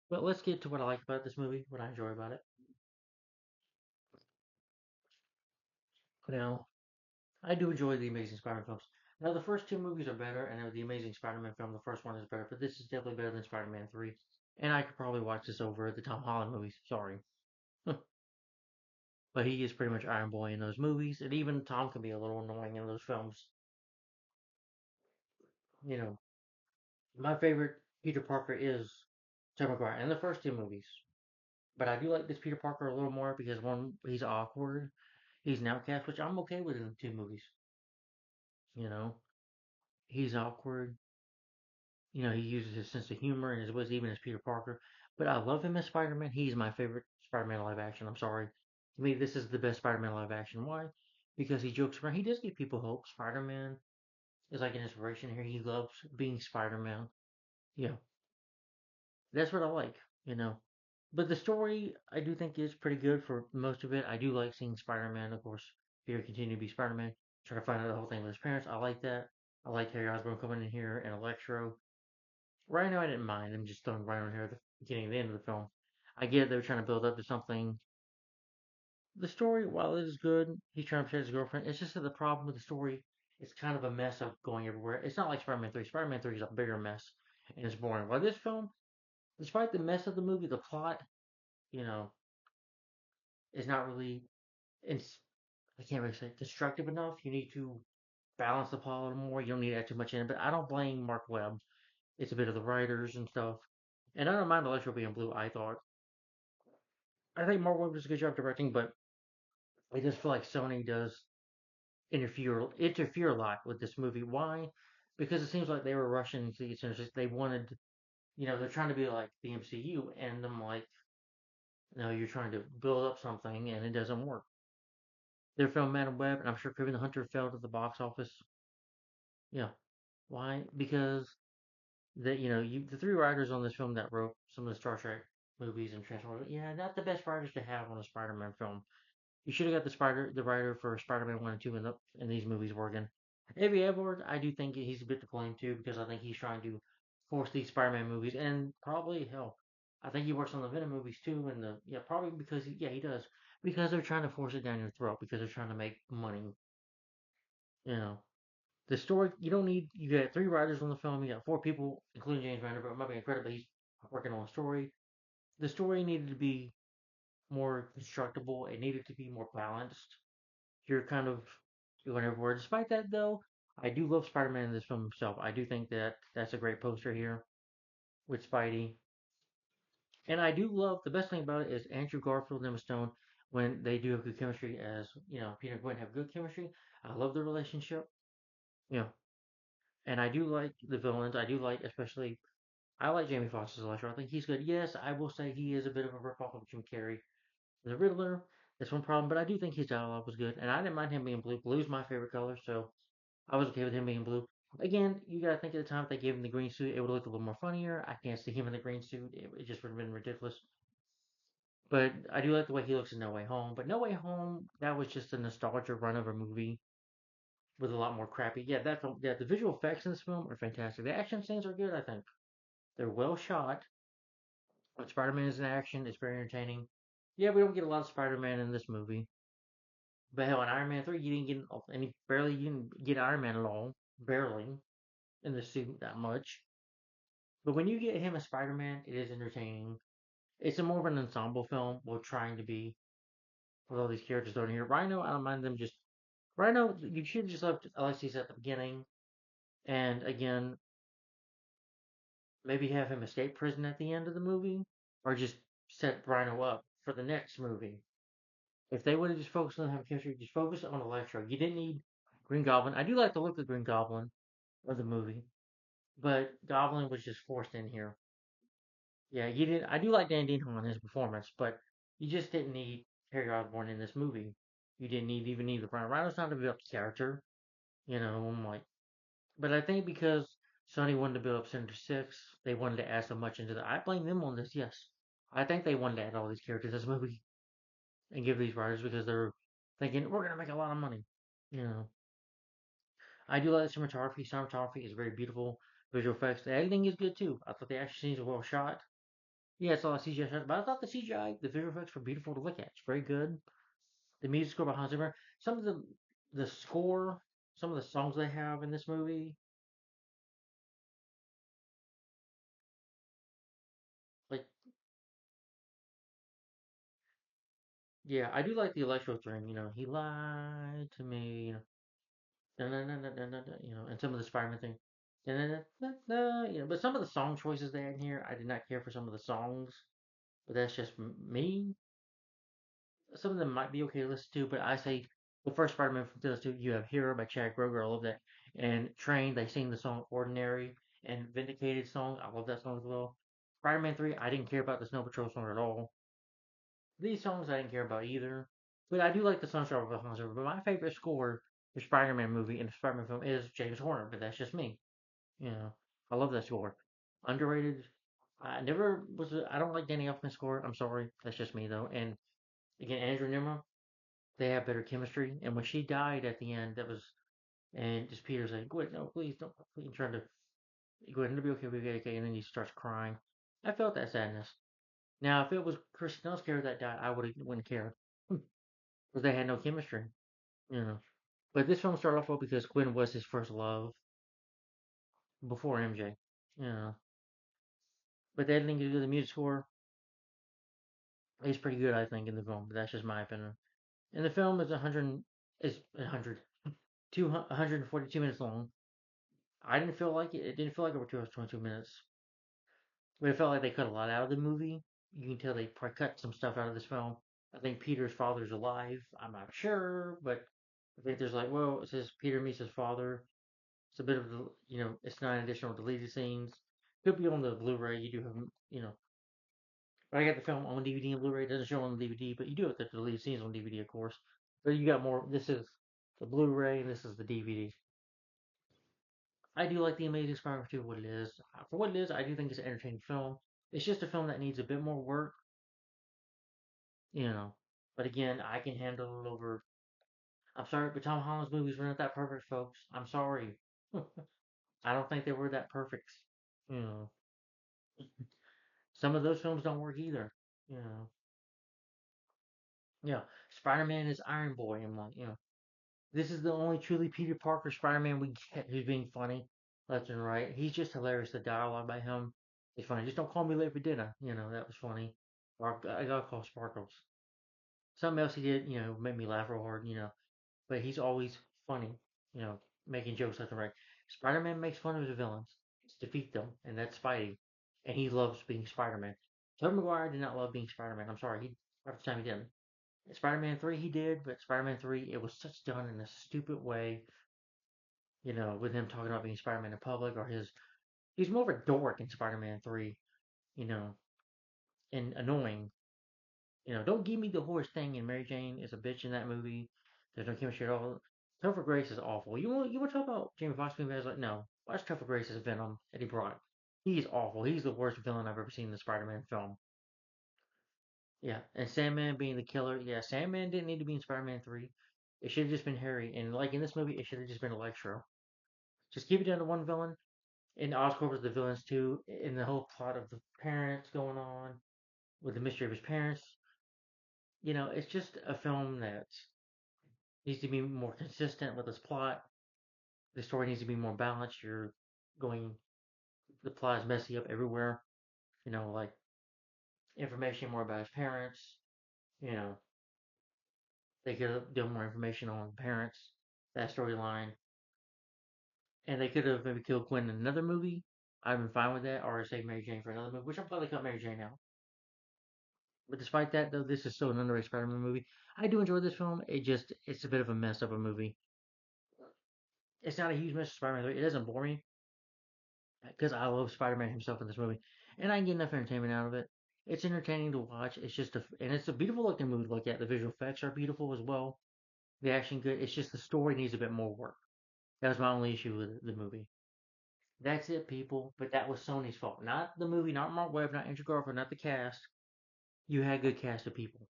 But let's get to what I like about this movie, what I enjoy about it. Now, I do enjoy the Amazing Spider-Man films. Now, the first two movies are better, and the Amazing Spider-Man film, the first one is better, but this is definitely better than Spider-Man 3. And I could probably watch this over the Tom Holland movies. Sorry. But he is pretty much Iron Boy in those movies, and even Tom can be a little annoying in those films. You know, my favorite Peter Parker is Tobey Maguire in the first two movies. But I do like this Peter Parker a little more because one, he's awkward, he's an outcast, which I'm okay with in the two movies. You know, he's awkward. You know, he uses his sense of humor and his ways, even as Peter Parker. But I love him as Spider Man. He's my favorite Spider Man live action. I'm sorry. To me, this is the best Spider Man live action. Why? Because he jokes around. He does give people hope. Spider Man is like an inspiration here. He loves being Spider Man. Yeah, that's what I like, you know. But the story, I do think is pretty good for most of it. I do like seeing Spider Man, of course, Peter continue to be Spider Man, trying to find out the whole thing with his parents. I like that. I like Harry Osborn coming in here and Electro. Rhino, I didn't mind them just throwing Rhino in here at the beginning and the end of the film. I get they were trying to build up to something. The story, while it is good, he's trying to protect his girlfriend. It's just that the problem with the story is kind of a mess of going everywhere. It's not like Spider-Man 3. Spider-Man 3 is a bigger mess and it's boring. While this film, despite the mess of the movie, the plot, you know, is not really, it's, I can't really say destructive enough. You need to balance the plot a little more. You don't need to add too much in it. But I don't blame Mark Webb. It's a bit of the writers and stuff. And I don't mind Electro being blue, I thought. I think Mark Webb does a good job directing, but I just feel like Sony does interfere a lot with this movie. Why? Because it seems like they were rushing to get finished. They wanted, they're trying to be like the MCU, and I'm like, no, you're trying to build up something, and it doesn't work. Their film Madam Web, and I'm sure Kraven the Hunter failed at the box office. Yeah, why? Because the three writers on this film that wrote some of the Star Trek movies and Transformers, yeah, not the best writers to have on a Spider-Man film. You should have got the writer for Spider-Man 1 and 2 in these movies working. Avi Edward, I do think he's a bit to blame too because I think he's trying to force these Spider-Man movies and probably hell, I think he works on the Venom movies too and probably because he does because they're trying to force it down your throat because they're trying to make money. You know, the story you don't need. You got three writers on the film. You got four people, including James Vanderbilt. Might be incredible. He's working on the story. The story needed to be more constructible. It needed to be more balanced. You're kind of going everywhere. Despite that, though, I do love Spider-Man in this film himself. I do think that that's a great poster here with Spidey, and I do love the best thing about it is Andrew Garfield and Emma Stone when they do have good chemistry. As Peter and Gwen have good chemistry. I love their relationship. You know, and I do like the villains. I do like, especially, I like Jamie Foxx's Electro. I think he's good. Yes, I will say he is a bit of a ripoff of Jim Carrey. The Riddler, that's one problem, but I do think his dialogue was good, and I didn't mind him being blue. Blue's my favorite color, so I was okay with him being blue. Again, you gotta think at the time if they gave him the green suit, it would have looked a little more funnier. I can't see him in the green suit; it just would have been ridiculous. But I do like the way he looks in No Way Home. But No Way Home, that was just a nostalgia run of a movie with a lot more crappy. Yeah, the visual effects in this film are fantastic. The action scenes are good. I think they're well shot. When Spider-Man is in action, it's very entertaining. Yeah, we don't get a lot of Spider-Man in this movie. But hell, in Iron Man 3, you didn't get you didn't get Iron Man at all. Barely in the suit that much. But when you get him as Spider Man, it is entertaining. It's a more of an ensemble film, while trying to be with all these characters thrown here. Rhino, I don't mind them just. Rhino, you should have just left Alexis at the beginning, and again, maybe have him escape prison at the end of the movie, or just set Rhino up for the next movie. If they would have just focused on having chemistry, just focus on Electro. You didn't need Green Goblin. I do like the look of Green Goblin of the movie, but Goblin was just forced in here. Yeah, you didn't. I do like Dan Didio in his performance, but you just didn't need Harry Osborn in this movie. You didn't even need the Ryan Reynolds not to build up the character. I'm like, but I think because Sony wanted to build up Sinister Six, they wanted to add so much into the. I blame them on this. Yes, I think they wanted to add all these characters to this movie and give these writers because they're thinking we're gonna make a lot of money. You know, I do like the cinematography. Cinematography is very beautiful. Visual effects, the editing is good too. I thought the action scenes were well shot. Yeah, it's a lot of CGI shots, but I thought the CGI, the visual effects were beautiful to look at. It's very good. The music score by Hans Zimmer. Some of the score, some of the songs they have in this movie, like yeah, I do like the electro thing. He lied to me. And some of the Spider-Man thing. But some of the song choices they had in here, I did not care for some of the songs. But that's just me. Some of them might be okay to listen to, but I say the first Spider-Man from 2002, you have Hero by Chad Kroeger, I love that. And Train, they sing the song Ordinary and Vindicated song, I love that song as well. Spider-Man 3, I didn't care about the Snow Patrol song at all. These songs I didn't care about either. But I do like the Sunshine of the Hans Zimmer. But my favorite score for Spider-Man movie and the Spider-Man film is James Horner, but that's just me. You know, I love that score. Underrated. I never was. I don't like Danny Elfman's score. I'm sorry. That's just me though. And again, Andrew Nimmer, they have better chemistry. And when she died at the end, that was and just Peter's like, "Go ahead, no, please don't." Please, trying to go ahead, it'll be okay, we'll be okay. And then he starts crying. I felt that sadness. Now, if it was Kristen Dunst's character that died, I wouldn't care because they had no chemistry, you know. But this film started off well because Gwen was his first love before MJ, you know. But the editing is good. The music score is pretty good, I think, in the film. But that's just my opinion. And the film is 100 142 minutes long. I didn't feel like it. It didn't feel like over 2 hours 22 minutes. But it felt like they cut a lot out of the movie. You can tell they probably cut some stuff out of this film. I think Peter's father's alive. I'm not sure, but I think there's like, well, it says Peter meets his father. It's a bit of, it's 9 additional deleted scenes. Could be on the Blu-ray. You do have, but I got the film on DVD and Blu-ray. It doesn't show on the DVD, but you do have the deleted scenes on DVD, of course. But you got more. This is the Blu-ray, and this is the DVD. I do like The Amazing Spider-Man 2 for what it is. For what it is, I do think it's an entertaining film. It's just a film that needs a bit more work, you know. But again, I can handle it over. I'm sorry, but Tom Holland's movies were not that perfect, folks. I'm sorry. I don't think they were that perfect. You know, some of those films don't work either. You know, yeah. Spider-Man is Iron Boy, and like, this is the only truly Peter Parker Spider-Man we get who's being funny left and right. He's just hilarious. The dialogue by him is funny. Just don't call me late for dinner. That was funny. Or I gotta call Sparkles. Something else he did, made me laugh real hard. But he's always funny. Making jokes left and right. Spider-Man makes fun of his villains to defeat them, and that's Spidey. And he loves being Spider-Man. Tobey Maguire did not love being Spider-Man. I'm sorry, he half the time he didn't. Spider-Man 3 he did, but Spider-Man 3 it was such done in a stupid way, with him talking about being Spider-Man in public or he's more of a dork in Spider-Man 3, you know, and annoying. Don't give me the horse thing and Mary Jane is a bitch in that movie. There's no chemistry at all. Topher Grace is awful. You want to talk about Jamie Foxx being bad? Like, no. Watch Topher Grace as Venom, Eddie Brock. He's awful. He's the worst villain I've ever seen in the Spider-Man film. Yeah, and Sandman being the killer. Yeah, Sandman didn't need to be in Spider-Man 3. It should have just been Harry. And like in this movie, it should have just been Electro. Just keep it down to one villain. And Oscorp was the villains too. In the whole plot of the parents going on with the mystery of his parents. It's just a film that needs to be more consistent with its plot. The story needs to be more balanced. The plot is messy up everywhere. Like information more about his parents. You know, they could have done more information on parents, that storyline, and they could have maybe killed Gwen in another movie. I've been fine with that, or save Mary Jane for another movie, which I'm glad they cut Mary Jane out. But despite that, though, this is still an underrated Spider-Man movie. I do enjoy this film. It's a bit of a mess of a movie. It's not a huge mess of Spider-Man 3. It doesn't bore me. because I love Spider-Man himself in this movie, and I can get enough entertainment out of it. It's entertaining to watch. It's just and it's a beautiful looking movie to look at. The visual effects are beautiful as well. The action good. It's just the story needs a bit more work. That was my only issue with the movie. That's it, people. But that was Sony's fault, not the movie, not Mark Webb, not Andrew Garfield, not the cast. You had good cast of people.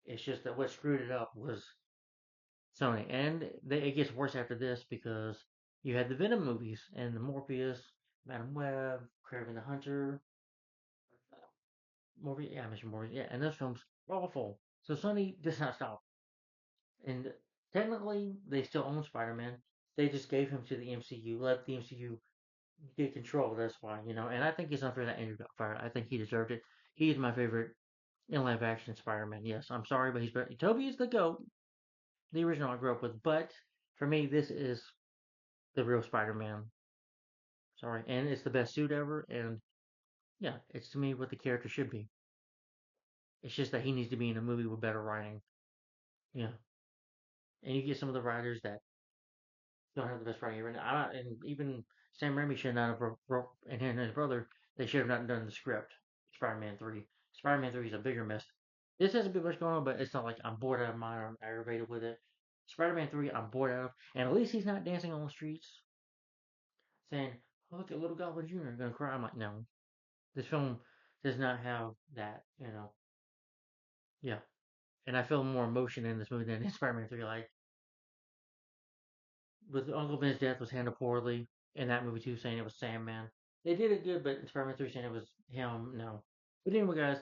It's just that what screwed it up was Sony, and it gets worse after this because you had the Venom movies and the Morpheus, Madam Web, Kraven the Hunter, Morpheus. Yeah, I mentioned Morpheus. Yeah, and those films were awful. So Sony does not stop, and technically they still own Spider-Man. They just gave him to the MCU, let the MCU get control. That's why, And I think it's unfair that Andrew got fired. I think he deserved it. He is my favorite in live action Spider-Man. Yes, I'm sorry, but he's better. Toby is the goat, the original I grew up with. But for me, this is the real Spider-Man. Sorry, and it's the best suit ever. And yeah, it's to me what the character should be. It's just that he needs to be in a movie with better writing. Yeah, and you get some of the writers that don't have the best writing ever. And even Sam Raimi should not have and him and his brother. They should have not done the script. Spider-Man 3. Spider-Man 3 is a bigger mess. This has a bit much going on, but it's not like I'm bored out of my mind or I'm aggravated with it. Spider-Man 3, I'm bored out of, and at least he's not dancing on the streets saying, oh, "Look at Little Goblin Jr. gonna cry." I'm like, no, this film does not have that. Yeah, and I feel more emotion in this movie than in Spider-Man 3. Like with Uncle Ben's death was handled poorly in that movie too, saying it was Sandman. They did it good, but in Spider-Man 3 saying it was him, no. But anyway, guys,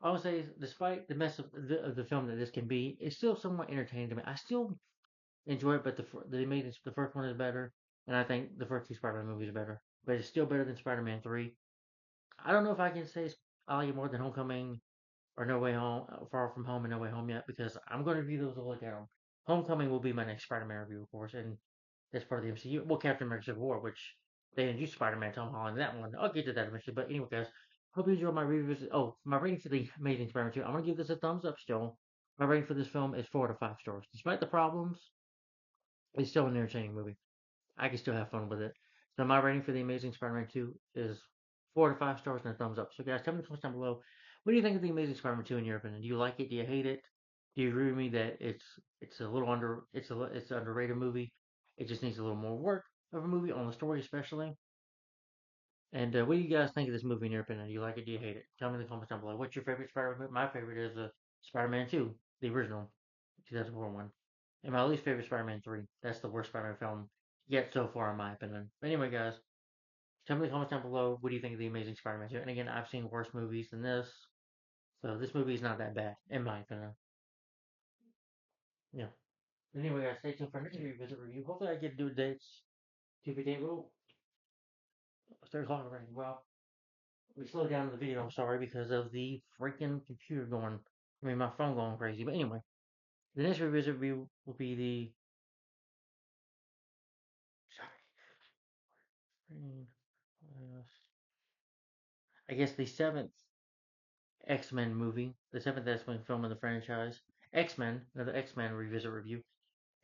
I would say despite the mess of the film that this can be, it's still somewhat entertaining to me. I still enjoy it, but the first one is better, and I think the first two Spider-Man movies are better. But it's still better than Spider-Man 3. I don't know if I can say I like it more than Homecoming or No Way Home, Far From Home and No Way Home yet, because I'm going to review those a look at them. Homecoming will be my next Spider-Man review, of course, and that's part of the MCU. Well, Captain America Civil War, which they introduced Spider-Man Tom Holland in that one. I'll get to that eventually. But anyway, guys, hope you enjoyed my review. Oh, my rating for the Amazing Spider-Man 2. I'm going to give this a thumbs up still. My rating for this film is 4 to 5 stars. Despite the problems, it's still an entertaining movie. I can still have fun with it. So my rating for the Amazing Spider-Man 2 is 4 to 5 stars and a thumbs up. So guys, tell me in the comments down below. What do you think of the Amazing Spider-Man 2 in your opinion? Do you like it? Do you hate it? Do you agree with me that it's a little it's an underrated movie? It just needs a little more work of a movie on the story especially. And what do you guys think of this movie in your opinion? Do you like it? Do you hate it? Tell me in the comments down below. What's your favorite Spider-Man movie? My favorite is Spider-Man 2, the original, 2004 one. And my least favorite Spider-Man 3. That's the worst Spider-Man film yet so far, in my opinion. But anyway, guys, tell me in the comments down below what do you think of the Amazing Spider-Man 2. And again, I've seen worse movies than this, so this movie is not that bad, in my opinion. Yeah. Anyway, guys, stay tuned for next revisit review. Hopefully, I get to do dates. 2:58. Oh, it's 3 o'clock already. Well, we slowed down the video. I'm sorry because of the freaking computer going. I mean, my phone going crazy. But anyway, the next revisit review will be the. Sorry. I guess the seventh X-Men movie, the seventh X-Men film in the franchise. X-Men, another X-Men revisit review.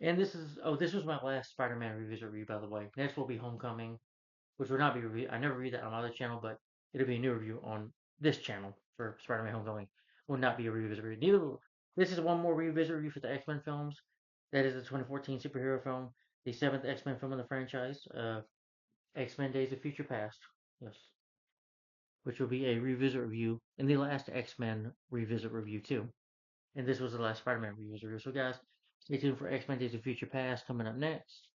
And this was my last Spider-Man revisit review, by the way. Next will be Homecoming, which will not be review. I never read that on my other channel, but it'll be a new review on this channel for Spider-Man Homecoming. Will not be a revisit review. This is one more revisit review for the X-Men films. That is the 2014 superhero film, the seventh X-Men film in the franchise, X-Men Days of Future Past. Yes, which will be a revisit review, and the last X-Men revisit review too. And this was the last Spider-Man revisit review. So guys, stay tuned for X-Men Days of Future Past coming up next.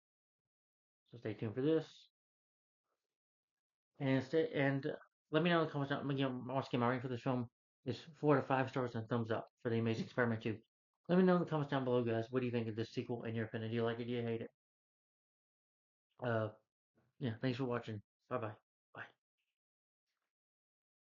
So stay tuned for this. And let me know in the comments. Once again, my rating for this film is 4 to 5 stars and a thumbs up for the Amazing Spider-Man 2. Let me know in the comments down below, guys. What do you think of this sequel in your opinion? Do you like it? Do you hate it? Uh, yeah. Thanks for watching. Bye bye.